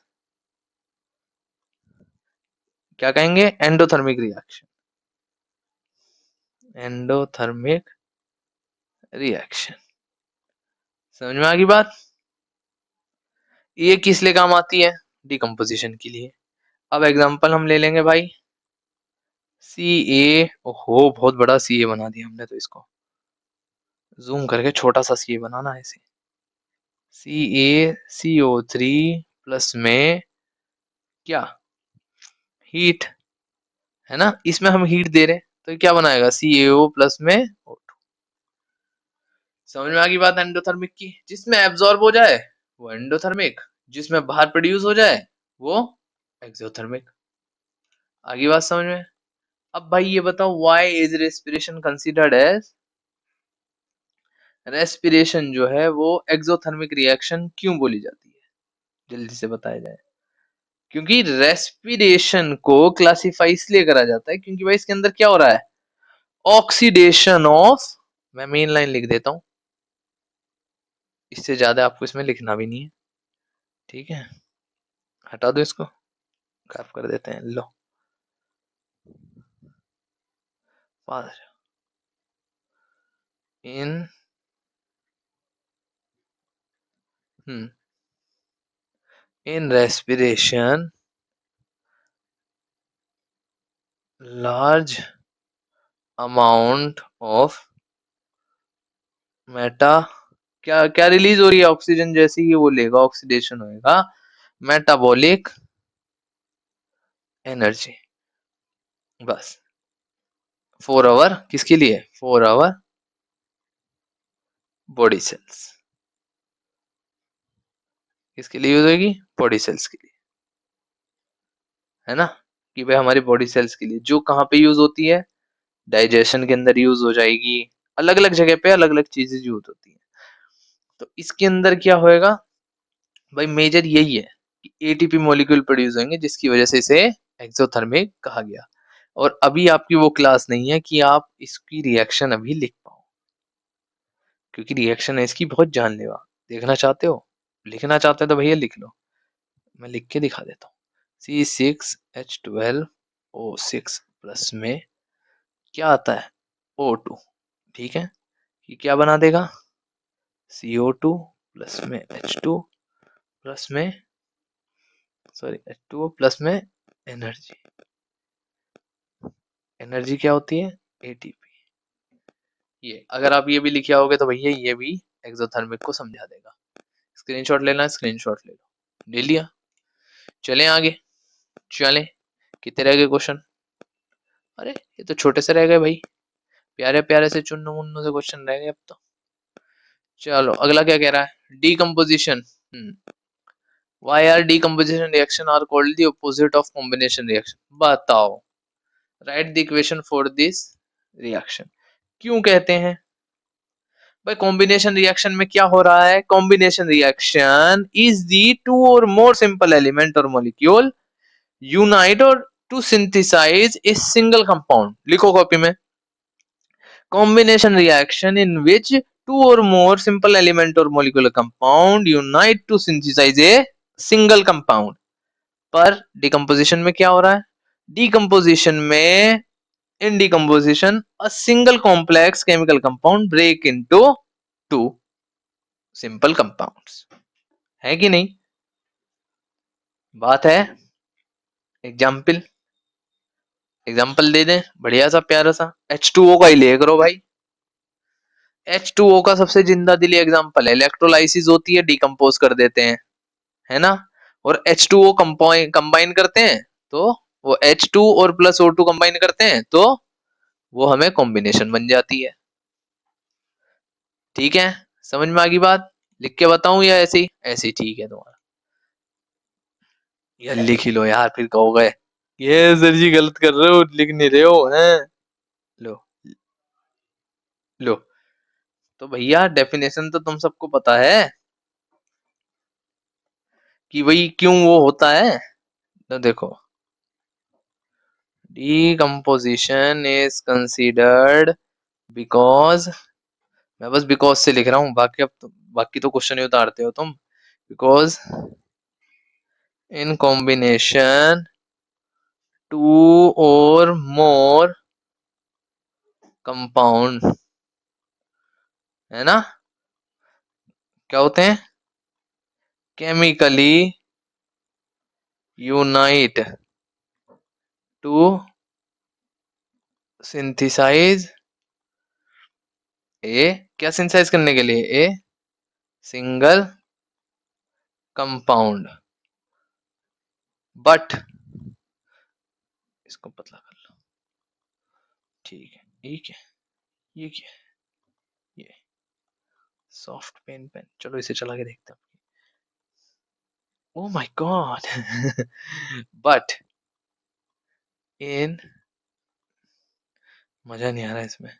क्या कहेंगे, एंडोथर्मिक रिएक्शन, एंडोथर्मिक रिएक्शन। समझ में आ गई बात। ये किस लिए काम आती है, डिकम्पोजिशन के लिए। अब एग्जांपल हम ले लेंगे भाई, सी ए, ओहो बहुत बड़ा सी ए बना दिया हमने तो, इसको जूम करके छोटा सा सी ए बनाना है इसे। CaCO3 प्लस में क्या, हीट, है ना, इसमें हम हीट दे रहे हैं तो क्या बनाएगा, CaO प्लस में O2। समझ में आ गई बात एंडोथर्मिक की, जिसमें एब्जॉर्ब हो जाए वो एंडोथर्मिक, जिसमें बाहर प्रोड्यूस हो जाए वो एक्सोथर्मिक। आगे बात समझ में। अब भाई ये बताओ, why is respiration considered as, respiration जो है वो एक्सोथर्मिक रिएक्शन क्यों बोली जाती है, जल्दी से बताया जाए। क्योंकि रेस्पिरेशन को क्लासिफाई इसलिए करा जाता है क्योंकि भाई इसके अंदर क्या हो रहा है, ऑक्सीडेशन ऑफ, मैं मेन लाइन लिख देता हूं, इससे ज्यादा आपको इसमें लिखना भी नहीं है, ठीक है। हटा दो इसको, गायब कर देते हैं। लो, pass. In in respiration large amount of matter, क्या क्या रिलीज हो रही है? ऑक्सीजन जैसी ही वो लेगा, ऑक्सीडेशन होएगा, मेटाबॉलिक एनर्जी। बस, 4 आवर किसके लिए? 4 आवर बॉडी सेल्स। किसके लिए यूज होगी? बॉडी सेल्स के लिए, है ना। कि भाई हमारी बॉडी सेल्स के लिए, जो कहाँ पे यूज होती है? डाइजेशन के अंदर यूज हो जाएगी, अलग अलग जगह पे अलग अलग चीजें यूज होती है। तो इसके अंदर क्या होएगा भाई? मेजर यही है कि एटीपी मॉलिक्यूल प्रोड्यूस होंगे, जिसकी वजह से इसे एक्सोथर्मिक कहा गया। और अभी आपकी वो क्लास नहीं है कि आप इसकी रिएक्शन अभी लिख पाओ, क्योंकि रिएक्शन है इसकी बहुत जानलेवा। देखना चाहते हो, लिखना चाहते हो तो भैया लिख लो, मैं लिख के दिखा देता हूँ। C6H12O6 प्लस में क्या आता है? O2, ठीक है। ये क्या बना देगा? CO2 प्लस में H2 प्लस में, सॉरी, H2O प्लस में एनर्जी। एनर्जी क्या होती है? एटीपी। ये अगर आप ये भी लिखे आओगे तो भैया ये भी एक्सोथर्मिक को समझा देगा। स्क्रीनशॉट लेना है, स्क्रीनशॉट ले लो। ले लिया? चलें आगे, चलें। कितने रह गए क्वेश्चन? अरे ये तो छोटे से रह गए भाई, प्यारे प्यारे से चुन्नू मुन्नू से क्वेश्चन रह गए अब तो। चलो अगला क्या कह रहा है? Decomposition. Why are decomposition reaction are called the opposite of combination reaction? बताओ, right the equation for this reaction. क्यों कहते हैं भाई कॉम्बिनेशन रिएक्शन में क्या हो रहा है? Combination reaction is the two or more simple element or molecule unite or to synthesize a single compound. लिखो कॉपी में, combination reaction in which two or more simple element or molecular compound unite to synthesize a single compound। पर decomposition में क्या हो रहा है? Decomposition में, in decomposition a single complex chemical compound break into two simple compounds, है कि नहीं? बात है। एग्जाम्पल, एग्जाम्पल दे दें बढ़िया सा प्यारा सा। H2O का ही ले करो भाई। H2O का सबसे जिंदा दिली एग्जाम्पल है, इलेक्ट्रोलाइसिस होती है, डिकम्पोज कर देते हैं, है ना। और H2O कंबाइन करते हैं तो वो H2 और प्लस O2 कंबाइन करते हैं तो वो हमें कॉम्बिनेशन बन जाती है। ठीक है, समझ में आ गई बात? लिख के बताऊं या ऐसे ही? ऐसे ही ठीक है तुम्हारा। यार लिख ही लो यार, फिर कहोगे ये सर जी गलत कर रहे हो, लिख नहीं रहे हो हैं। लो, लो। तो भैया डेफिनेशन तो तुम सबको पता है कि वही क्यों वो होता है। तो देखो, decomposition is considered because, मैं बस बिकॉज से लिख रहा हूँ, बाकी अब बाकी तो क्वेश्चन ही उतारते हो तुम। Because in combination to or more compound, है ना, क्या होते हैं? केमिकली यूनाइट टू सिंथेसाइज ए, क्या सिंथेसाइज करने के लिए? ए सिंगल कंपाउंड। बट इसको पतला कर लो, ठीक है, ठीक है। ये क्या है? ये सॉफ्ट पेन, चलो इसे चला के देखते हैं। Oh my God. But in, मजा नहीं आ रहा इसमें,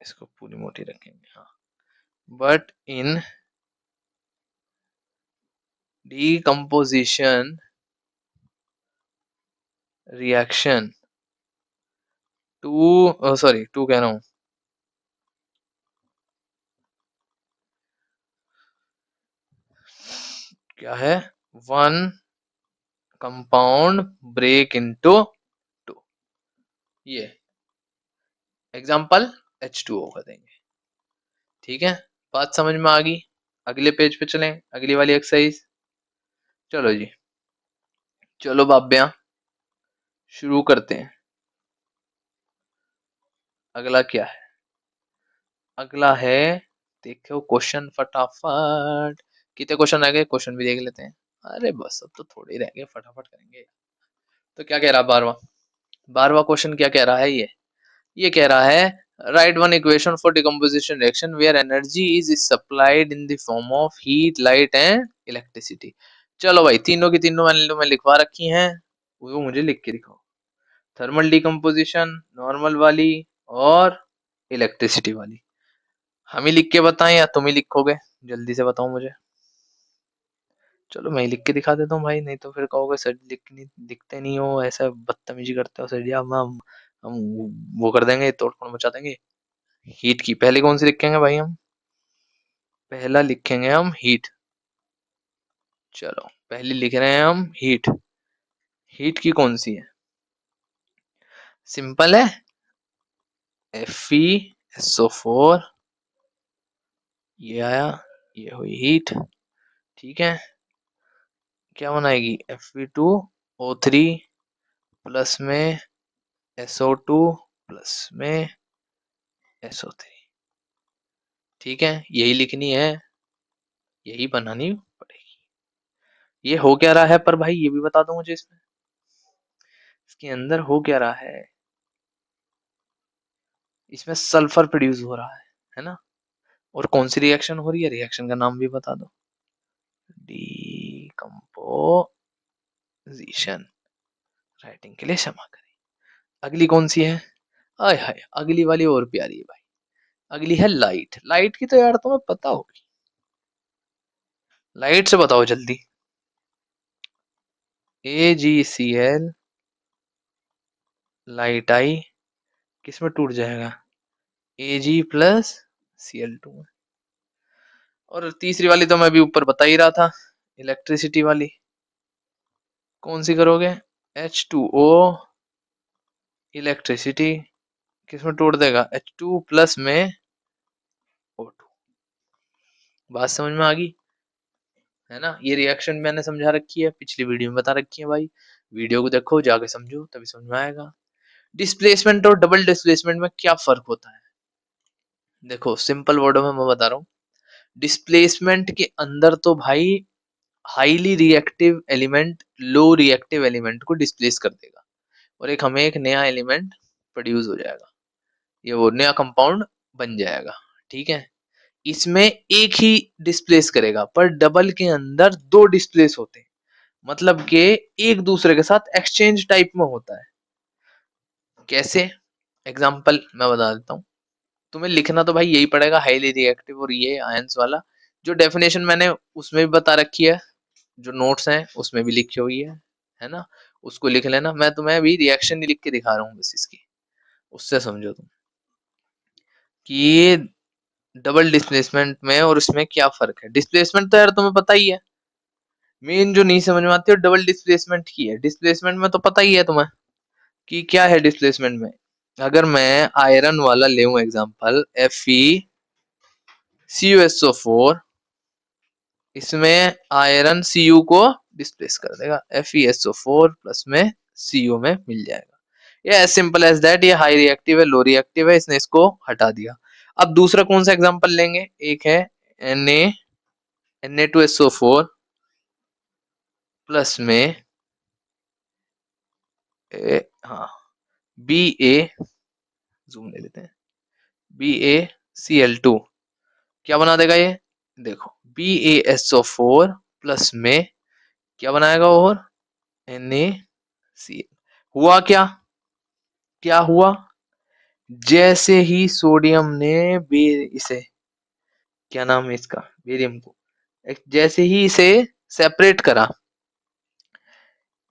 इसको पूरी मोटी रखेंगे, हाँ। But in decomposition reaction two, sorry two कह रहा हूँ, क्या है? One compound break into two. ये एग्जाम्पल H2O का देंगे। ठीक है, बात समझ में आ गई? अगले पेज पे चलें, अगली वाली एक्सरसाइज। चलो जी, चलो बाब्या शुरू करते हैं। अगला क्या है? अगला है, देखो क्वेश्चन फटाफट। कितने क्वेश्चन रह गए? क्वेश्चन भी देख लेते हैं। अरे बस अब तो थोड़े ही रह गए, फटाफट करेंगे। तो क्या कह रहा है 12वां क्वेश्चन? क्या कह रहा है ये कह रहा है write one equation for decomposition reaction where energy is supplied in the form of heat light and electricity. चलो भाई, तीनों की तीनों मैंने लिखवा रखी हैं, वो मुझे लिख के दिखाओ। थर्मल डिकम्पोजिशन, नॉर्मल वाली और इलेक्ट्रिसिटी वाली। हम ही लिख के बताएं या तुम ही लिखोगे? जल्दी से बताओ मुझे। चलो मैं ही लिख के दिखा देता हूँ भाई, नहीं तो फिर कहोगे सर लिखते नहीं हो, ऐसा बदतमीजी करते हो सर जी। हम वो कर देंगे, तोड़ फोड़ मचा देंगे। हीट की पहले कौन सी लिखेंगे भाई? हम पहला लिखेंगे हम हीट। चलो पहली लिख रहे हैं हम हीट। हीट की कौन सी है? सिंपल है, FeSO4। ये आया, ये हुई हीट। ठीक है, क्या बनाएगी? Fe2O3 प्लस में SO2 प्लस में SO3। ठीक है, यही लिखनी है, यही बनानी पड़ेगी। ये हो क्या रहा है पर भाई, ये भी बता दो मुझे। इसके अंदर हो क्या रहा है? इसमें सल्फर प्रोड्यूस हो रहा है ना? और कौन सी रिएक्शन हो रही है? रिएक्शन का नाम भी बता दो। डिकम्पोजिशन। राइटिंग के लिए क्षमा करें। अगली कौन सी है? आय हाय, अगली वाली और प्यारी है भाई। अगली है लाइट। लाइट की तो यार तुम्हें पता होगी, लाइट से बताओ जल्दी। AgCl लाइट आई, किसमें टूट जाएगा? Ag प्लस Cl2 में। और तीसरी वाली तो मैं अभी ऊपर बता ही रहा था, इलेक्ट्रिसिटी वाली। कौन सी करोगे? H2O इलेक्ट्रिसिटी किसमें तोड़ देगा? H2 प्लस में O2। बात समझ में आ गई है ना? ये रिएक्शन मैंने समझा रखी है, पिछली वीडियो में बता रखी है भाई। वीडियो को देखो, जाके समझो, तभी समझ में आएगा। डिस्प्लेसमेंट और डबल डिस्प्लेसमेंट में क्या फर्क होता है? देखो सिंपल वर्डों में मैं बता रहा हूँ। डिस्प्लेसमेंट के अंदर तो भाई highly reactive element low reactive element को डिस्प्लेस कर देगा, और हमें एक नया एलिमेंट प्रोड्यूस हो जाएगा, ये वो नया कंपाउंड बन जाएगा। ठीक है, इसमें एक ही डिस्प्लेस करेगा, पर डबल के अंदर दो डिस्प्लेस होते हैं, मतलब कि एक दूसरे के साथ एक्सचेंज टाइप में होता है। कैसे? एग्जांपल मैं बता देता हूँ। तुम्हें लिखना तो भाई यही पड़ेगा, हाईली रिएक्टिव और ये आयंस वाला। जो डेफिनेशन मैंने उसमें भी बता रखी है, जो नोट्स हैं उसमें भी लिखी हुई है ना? उसको लिख लेना। मैं तुम्हें अभी रिएक्शन नहीं लिख के दिखा रहा हूँ बस इसकी, उससे समझो तुम कि ये डबल डिस्प्लेसमेंट में और उसमें क्या फर्क है। डिस्प्लेसमेंट तो यार तुम्हें पता ही है, मेन जो नहीं समझ में आती है डबल डिस्प्लेसमेंट की है। डिस्प्लेसमेंट में तो पता ही है तुम्हें कि क्या है डिस्प्लेसमेंट में। अगर मैं आयरन वाला ले एग्जांपल FeCuSO4, इसमें आयरन Cu को डिस्प्लेस कर देगा, FeSO4 प्लस में Cu में मिल जाएगा। ये एज सिंपल एज दैट। ये हाई रिएक्टिव है, लो रिएक्टिव है, इसने इसको हटा दिया। अब दूसरा कौन सा एग्जांपल लेंगे? एक है Na2SO4 प्लस में हाँ Ba, जूम ले लेते हैं, BaCl2। क्या बना देगा ये? देखो BaSO4 प्लस में क्या बनाएगा? और NaCl। हुआ क्या? क्या हुआ? जैसे ही सोडियम ने इसे, क्या नाम है इसका, बेरियम को, जैसे ही इसे सेपरेट करा,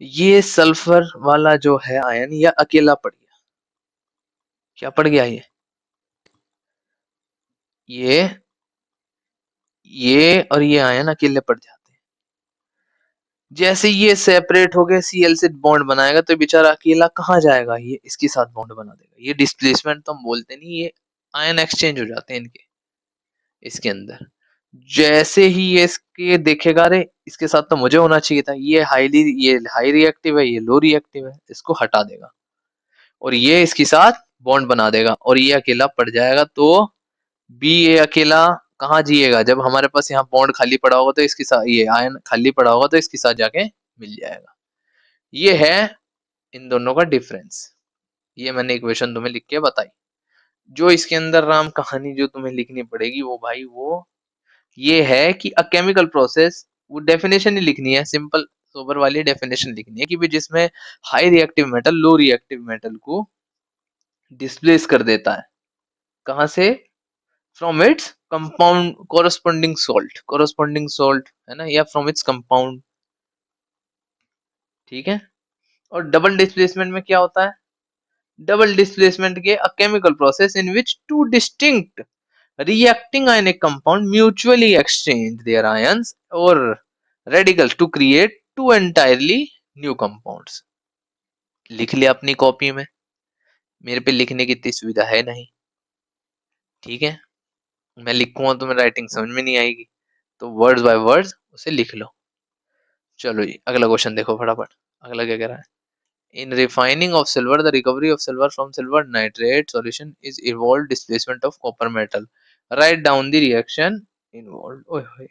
ये सल्फर वाला जो है आयन, ये अकेला पड़ गया। क्या पड़ गया? ये और ये आयन अकेले पड़ जाते हैं। जैसे ये सेपरेट हो गए Cl से बॉन्ड बनाएगा तो बेचारा अकेला कहाँ जाएगा, ये इसके साथ बॉन्ड बना देगा। ये डिस्प्लेसमेंट तो हम बोलते नहीं, ये आयन एक्सचेंज हो जाते हैं इनके इसके अंदर। जैसे ही ये इसके देखेगा, अरे इसके साथ तो मुझे होना चाहिए था, ये हाई रिएक्टिव है, ये लो रिएक्टिव है, इसको हटा देगा और ये इसके साथ बॉन्ड बना देगा और ये अकेला पड़ जाएगा। तो बी ये अकेला कहाँ जिएगा, जब हमारे पास यहाँ बॉन्ड खाली पड़ा होगा तो इसके साथ, ये आयन खाली पड़ा होगा तो इसके साथ जाके मिल जाएगा। ये है इन दोनों का डिफरेंस। ये मैंने इक्वेशन तुम्हें लिख के बताई। जो इसके अंदर राम कहानी जो तुम्हें लिखनी पड़ेगी वो भाई वो ये है कि अ केमिकल प्रोसेस, वो डेफिनेशन ही लिखनी है, सिंपल सोबर वाली डेफिनेशन लिखनी है कि भी जिसमें high reactive metal low reactive metal को डिस्प्लेस कर देता है। कहाँ से? From its compound corresponding salt है ना, या फ्रॉम इट्स कंपाउंड। ठीक है। और डबल डिस्प्लेसमेंट में क्या होता है? डबल डिस्प्लेसमेंट के a chemical process in which two distinct reacting ionic compound mutually exchange their ions or radicals to create two entirely new compounds। लिख लिया अपनी कॉपी में, मेरे पे लिखने की इतनी सुविधा है नहीं। ठीक है, मैं लिखूंगा तो मेरी राइटिंग समझ में नहीं आएगी, तो वर्ड्स बाय वर्ड्स उसे लिख लो। चलो जी अगला क्वेश्चन देखो फटाफट। अगला क्या कह रहा है? In refining of silver, the recovery of silver from silver nitrate solution is evolved displacement of copper metal. Write down the reaction involved। ओए होए,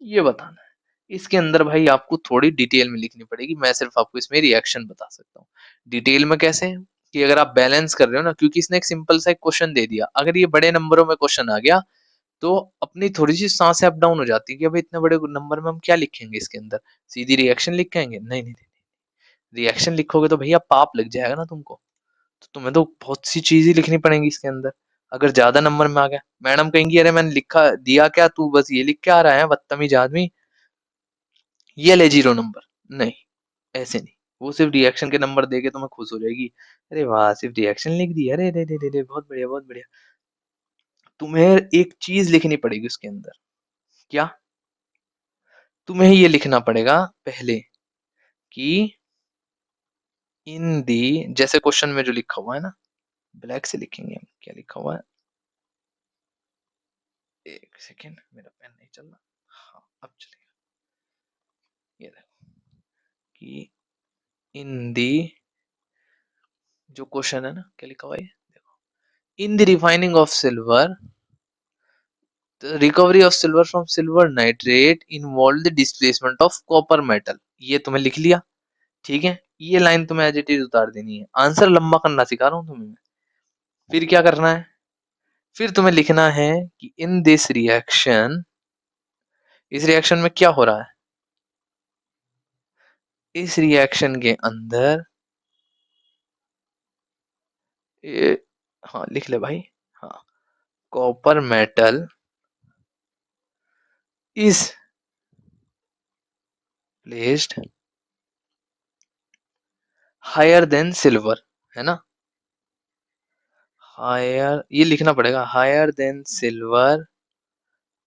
ये बताना है। इसके अंदर भाई आपको थोड़ी डिटेल में लिखनी पड़ेगी, मैं सिर्फ आपको इसमें रिएक्शन बता सकता हूँ। डिटेल में कैसे? कि अगर आप बैलेंस कर रहे हो ना, क्योंकि इसने एक सिंपल सा एक क्वेश्चन दे दिया, अगर ये बड़े नंबरों में क्वेश्चन आ गया तो अपनी थोड़ी सी सांसें अप डाउन हो जाती है कि अभी इतने बड़े नंबर में हम क्या लिखेंगे इसके अंदर, सीधी रिएक्शन लिख के आएंगे? नहीं नहीं नहीं, रिएक्शन लिखोगे तो भैया पाप लग जाएगा ना तुमको। तो तुम्हें तो बहुत सी चीजें लिखनी पड़ेंगी इसके अंदर। अगर ज्यादा नंबर में आ गया, मैडम कहेंगी अरे मैंने लिखा दिया क्या, तू बस ये लिख के आ रहा है बदतमीज आदमी, ये ले 0 नंबर। नहीं, ऐसे नहीं। वो सिर्फ रिएक्शन के नंबर देके तुम्हें खुश हो जाएगी, अरे वाह सिर्फ रिएक्शन लिख दी, अरे रे रे रे रे, बहुत बढ़िया बहुत बढ़िया। तुम्हें एक चीज लिखनी पड़ेगी उसके अंदर। क्या? तुम्हें ये लिखना पड़ेगा पहले कि इन दी, जैसे क्वेश्चन में जो लिखा हुआ है ना, ब्लैक से लिखेंगे हम, क्या लिखा हुआ है? एक सेकेंड, मेरा पेन नहीं चल रहा। हाँ अब चलेगा। ये देखो कि इन दी, जो क्वेश्चन है ना क्या लिखा हुआ है, देखो। In the refining of silver, the recovery of silver from silver nitrate involved the displacement of copper metal। ये तुम्हें लिख लिया। ठीक है, ये लाइन तुम्हें एज इट इज उतार देनी है। आंसर लंबा करना सिखा रहा हूँ तुम्हें मैं। फिर क्या करना है? फिर तुम्हें लिखना है कि इन दिस रिएक्शन, इस रिएक्शन में क्या हो रहा है? इस रिएक्शन के अंदर ये, हाँ लिख ले भाई। हाँ, copper metal is placed higher than silver, है ना? हायर, ये लिखना पड़ेगा, higher than silver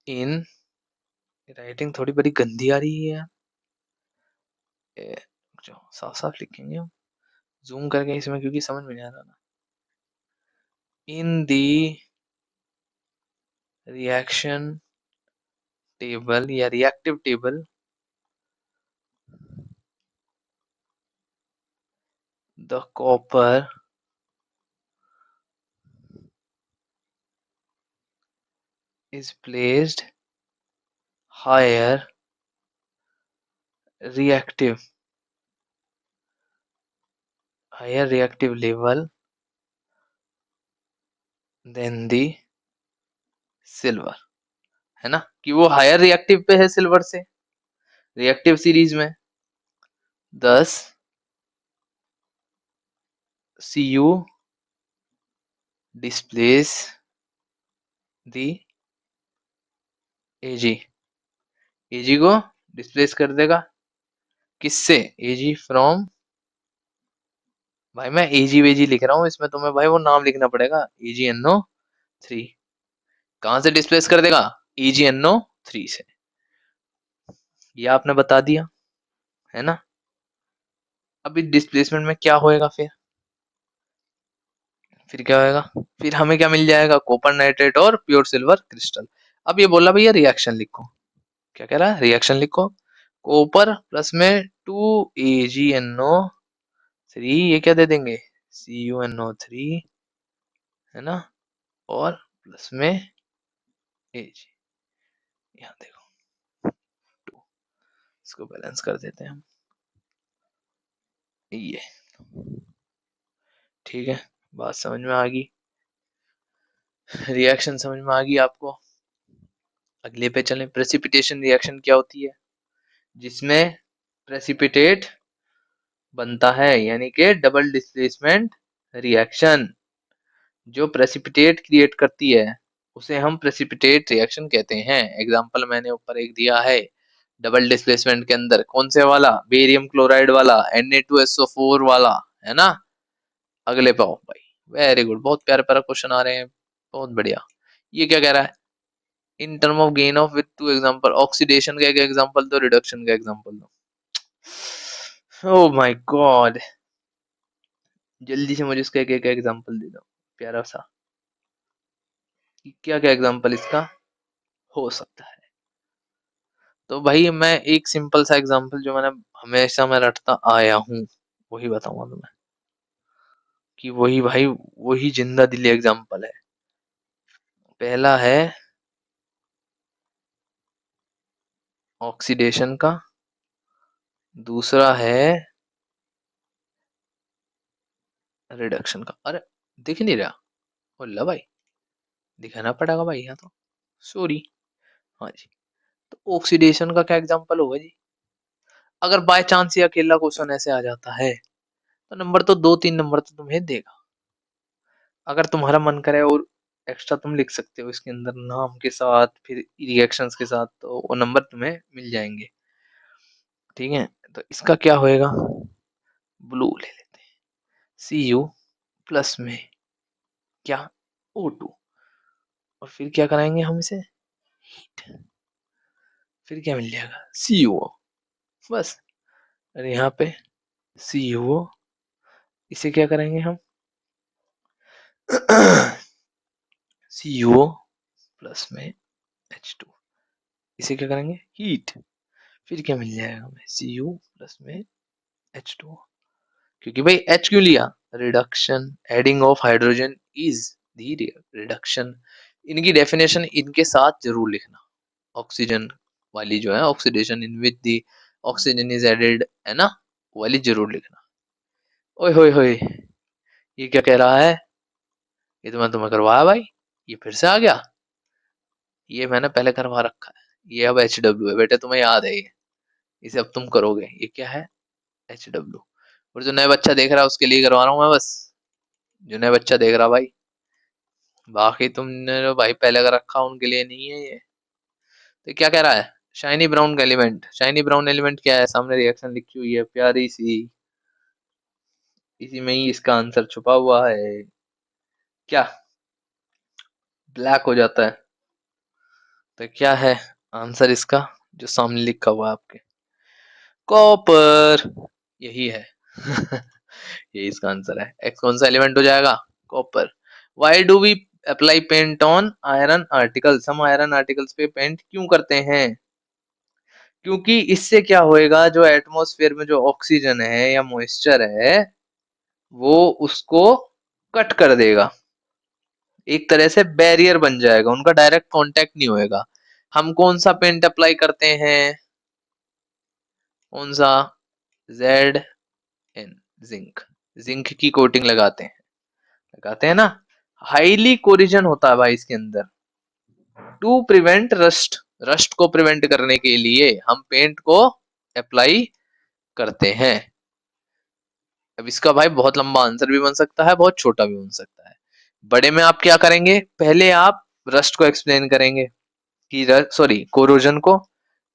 in, writing थोड़ी बड़ी गंदी आ रही है यार। ए, जो साफ साफ लिखेंगे हम, जूम करके इसमें, क्योंकि समझ में नहीं आ रहा ना। इन दी रिएक्शन टेबल या reactive table, the copper is placed higher reactive, higher reactive level than the silver, है ना? कि वो हायर रिएक्टिव पे है सिल्वर से, रिएक्टिव सीरीज में। दस Cu displace the Ag, Ag को डिस्प्लेस कर देगा किससे? Ag फ्रॉम, भाई मैं Ag वेजी लिख रहा हूँ इसमें, तुम्हें भाई वो नाम लिखना पड़ेगा, AgNO3। कहां से डिस्प्लेस कर देगा? AgNO3 से। ये आपने बता दिया। है ना। अभी डिस्प्लेसमेंट में क्या होएगा फिर क्या होएगा, फिर हमें क्या मिल जाएगा, कॉपर नाइट्रेट और प्योर सिल्वर क्रिस्टल। अब ये बोला भैया रिएक्शन लिखो, क्या कह रहा है, रिएक्शन लिखो। कॉपर प्लस में 2AgNO3, ये क्या दे देंगे, CuNO3, है ना, और प्लस में Ag, यहाँ देखो 2, इसको बैलेंस कर देते हैं हम, ये ठीक है। बात समझ में आ गई, रिएक्शन समझ में आ गई आपको। अगले पे चलें, प्रेसिपिटेशन रिएक्शन क्या होती है, जिसमें प्रेसिपिटेट बनता है, यानी कि डबल डिस्प्लेसमेंट रिएक्शन जो प्रेसिपिटेट क्रिएट करती है उसे हम प्रेसिपिटेट रिएक्शन कहते हैं। एग्जांपल मैंने ऊपर एक दिया है, डबल डिस्प्लेसमेंट के अंदर कौन से वाला, बेरियम क्लोराइड वाला, Na2SO4 वाला, है ना। अगले पे आओ भाई, वेरी गुड, बहुत प्यारे प्यारे क्वेश्चन आ रहे हैं, बहुत बढ़िया। ये क्या कह रहा है, in term of gain of with two example, oxidation का एक एग्जांपल दो, रिडक्शन का एग्जांपल दो। ओह माय गॉड, जल्दी से मुझे इसका एक एक एग्जांपल दे दो प्यारा सा, क्या क्या एग्जांपल इसका हो सकता है। तो भाई मैं एक सिंपल सा एग्जांपल जो मैंने हमेशा मैं रटता आया हूँ वही बताऊंगा तुम्हें, कि वही भाई वही जिंदा दिली एग्जांपल है। पहला है ऑक्सीडेशन का, दूसरा है रिडक्शन का। अरे दिख नहीं रहा, बोला भाई, दिखाना पड़ेगा भाई यहाँ तो, सॉरी। हाँ जी, तो ऑक्सीडेशन का क्या एग्जांपल होगा जी, अगर बाय चांस ये अकेला क्वेश्चन ऐसे आ जाता है तो नंबर तो 2-3 नंबर तो तुम्हें देगा। अगर तुम्हारा मन करे और एक्स्ट्रा तुम लिख सकते हो इसके अंदर नाम के साथ फिर रिएक्शंस के साथ, तो वो नंबर तुम्हें मिल जाएंगे, ठीक है। तो इसका क्या होएगा, ब्लू ले लेते हैं, Cu प्लस में क्या, O2, और फिर क्या कराएंगे हम इसे, हीट, फिर क्या मिल जाएगा, CuO, बस। और यहाँ पे CuO, इसे क्या करेंगे हम CuO प्लस में H2, इसे क्या करेंगे, हीट, फिर क्या मिल जाएगा हमें, Cu प्लस में H2, क्योंकि भाई H क्यों लिया, reduction, adding of hydrogen is the reduction. इनकी डेफिनेशन इनके साथ जरूर लिखना, ऑक्सीजन वाली जो है, oxidation in which the oxygen is added, है ना, वाली जरूर लिखना। ओए होए होए, ये क्या कह रहा है, ये तो मैं तुम्हें करवाया भाई, ये फिर से आ गया, ये मैंने पहले करवा रखा है, ये अब HW है बेटे, तुम्हें याद है ये, इसे अब तुम करोगे, ये क्या है, HW। और जो नया बच्चा देख रहा है उसके लिए करवा रहा हूँ मैं बस, जो नया बच्चा देख रहा भाई, बाकी तुमने जो भाई पहले का रखा उनके लिए नहीं है ये। तो क्या कह रहा है, shiny brown element, shiny brown element क्या है, सामने रिएक्शन लिखी हुई है प्यारी सी, इसी में ही इसका आंसर छुपा हुआ है, क्या ब्लैक हो जाता है। तो क्या है आंसर इसका, जो सामने लिखा हुआ है आपके, कॉपर, यही है यही इसका आंसर है। एक्स कौन सा एलिमेंट हो जाएगा, copper. Why do we apply paint on iron articles, हम आयरन आर्टिकल्स पे पेंट क्यों करते हैं, क्योंकि इससे क्या होएगा, जो एटमॉस्फेयर में जो ऑक्सीजन है या मॉइस्चर है वो उसको कट कर देगा, एक तरह से बैरियर बन जाएगा, उनका डायरेक्ट कांटेक्ट नहीं होएगा। हम कौन सा पेंट अप्लाई करते हैं, कौन सा, Zn, जिंक, जिंक की कोटिंग लगाते हैं ना। हाईली कोरिजन होता है भाई इसके अंदर, टू प्रिवेंट रस्ट, रस्ट को प्रिवेंट करने के लिए हम पेंट को अप्लाई करते हैं। अब इसका भाई बहुत लंबा आंसर भी बन सकता है, बहुत छोटा भी बन सकता है। बड़े में आप क्या करेंगे, पहले आप रस्ट को एक्सप्लेन करेंगे, कि सॉरी कोरोजन को,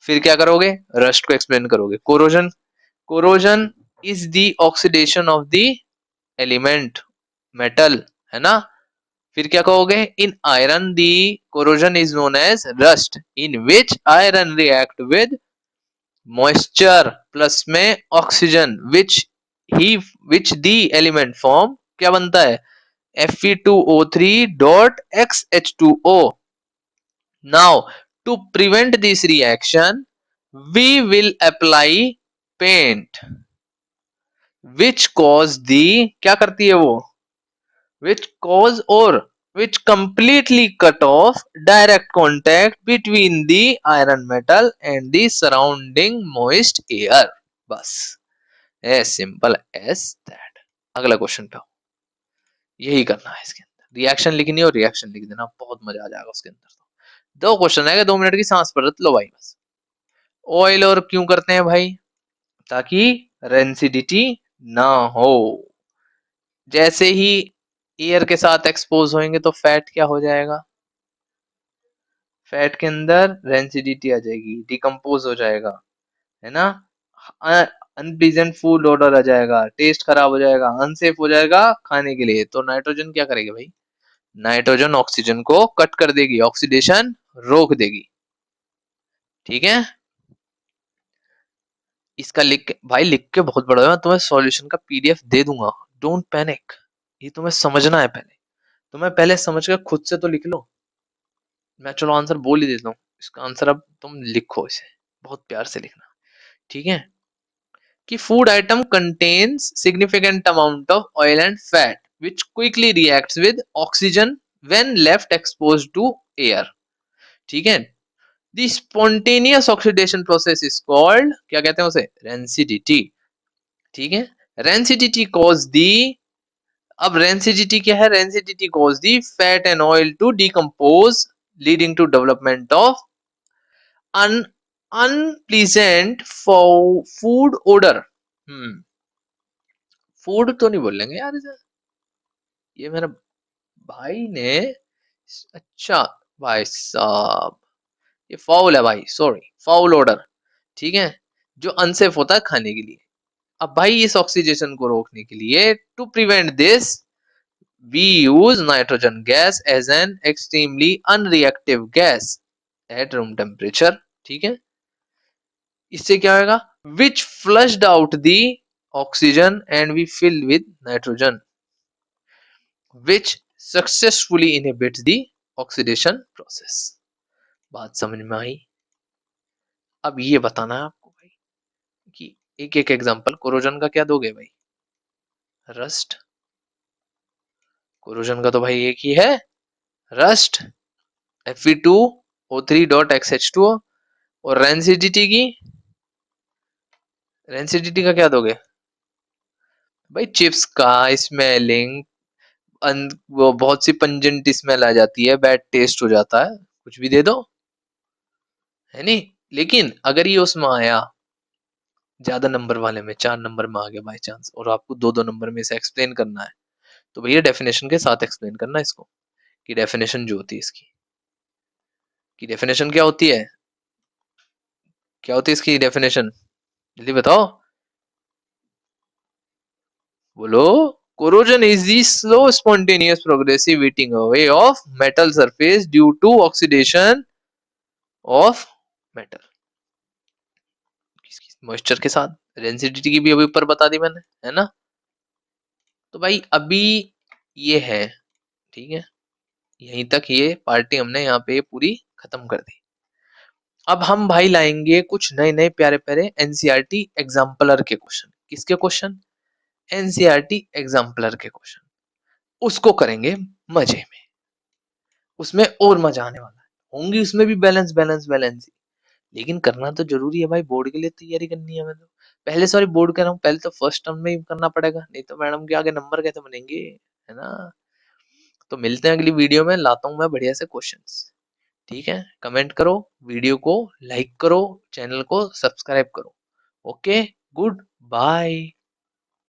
फिर क्या करोगे, रस्ट को एक्सप्लेन करोगे। Corrosion, corrosion is the oxidation of the element, metal, है ना। फिर क्या कहोगे, in iron the corrosion is known as rust in which iron react with moisture plus में oxygen which the element form क्या बनता है Fe2O3.XH2O. Now to prevent this reaction we will apply paint which cause the क्या करती है वो which cause or which completely cut off direct contact between the iron metal and the surrounding moist air. बस as simple as that. अगला question पे यही करना है इसके अंदर रिएक्शन लिखनी है और रिएक्शन लिख देना बहुत मजा आ जाएगा उसके अंदर तो 2 क्वेश्चन है 2 मिनट की सांस पर रख लो भाई बस ऑयल और क्यों करते हैं भाई ताकि रेंसिडिटी ना हो जैसे ही एयर के साथ एक्सपोज होंगे तो फैट क्या हो जाएगा फैट के अंदर रेंसिडिटी आ जाएगी डिकम्पोज हो जाएगा है ना अनप्लीजेंट फूड ऑर्डर आ जाएगा टेस्ट खराब हो जाएगा अनसेफ हो जाएगा खाने के लिए तो नाइट्रोजन क्या करेगी भाई नाइट्रोजन ऑक्सीजन को कट कर देगी ऑक्सीडेशन रोक देगी ठीक है इसका भाई लिख के बहुत बड़ा है मैं तुम्हें सॉल्यूशन का पीडीएफ दे दूंगा डोंट पैनिक ये तुम्हें समझना है पहले तुम्हें पहले समझ कर खुद से तो लिख लो मैं चलो आंसर बोल ही देता हूँ इसका आंसर अब तुम लिखो इसे बहुत प्यार से लिखना ठीक है कि food item contains significant amount of oil and fat which quickly reacts with oxygen when left exposed to air ठीक है the spontaneous oxidation process is called क्या कहते हैं उसे रेंसिडिटी ठीक है रेंसिडिटी कॉज दी अब रेंसिडिटी क्या है rancidity cause the fat and oil to decompose leading to development of un unpleasant food odour food तो नहीं बोलेंगे यार इसे ये मेरा भाई ने अच्छा भाई साहब ये फाउल है भाई सॉरी फाउल ऑर्डर ठीक है जो अनसेफ होता है खाने के लिए अब भाई इस ऑक्सीडेशन को रोकने के लिए to prevent this we use nitrogen gas as an extremely unreactive gas at room temperature ठीक है इससे क्या होगा which flushed out the oxygen and we fill with nitrogen which successfully inhibits the oxidation process बात समझ में आई अब ये बताना है आपको भाई कि एक एक एग्जांपल कोरोजन का क्या दोगे भाई रस्ट कोरोजन का तो भाई एक ही है रस्ट Fe2O3.XH2O और रेंसिडिटी का क्या दोगे भाई चिप्स का स्मेलिंग वो बहुत सी पंजेंट स्मेल आ जाती है बैड टेस्ट हो जाता है कुछ भी दे दो है नहीं लेकिन अगर ये उसमें आया ज्यादा नंबर वाले में 4 नंबर में आ गया बाई चांस और आपको 2-2 नंबर में इसे एक्सप्लेन करना है तो भैया डेफिनेशन के साथ एक्सप्लेन करना इसको कि डेफिनेशन जो होती है इसकी कि डेफिनेशन क्या होती है इसकी डेफिनेशन जल्दी बताओ बोलो corrosion is the slow spontaneous progressive eating away of metal surface due to oxidation of metal moisture के साथ रेंसिडिटी की भी अभी ऊपर बता दी मैंने है ना तो भाई अभी ये है ठीक है यहीं तक ये पार्टी हमने यहाँ पे पूरी खत्म कर दी अब हम भाई लाएंगे कुछ नए नए प्यारे प्यारे एनसीईआरटी एग्जाम्पलर के क्वेश्चन किसके क्वेश्चन एनसीईआरटी एग्जाम्पलर के क्वेश्चन उसको करेंगे मजे में उसमें और मजा आने वाला है होंगी उसमें भी बैलेंस ही लेकिन करना तो जरूरी है भाई बोर्ड के लिए तैयारी करनी है हमें तो पहले सॉरी बोर्ड कर रहा हूँ पहले तो फर्स्ट टर्म में ही करना पड़ेगा नहीं तो मैडम के आगे नंबर कैसे बनेंगे है ना तो मिलते हैं अगली वीडियो में लाता हूँ मैं बढ़िया से क्वेश्चंस ठीक है कमेंट करो वीडियो को लाइक करो चैनल को सब्सक्राइब करो ओके गुड बाय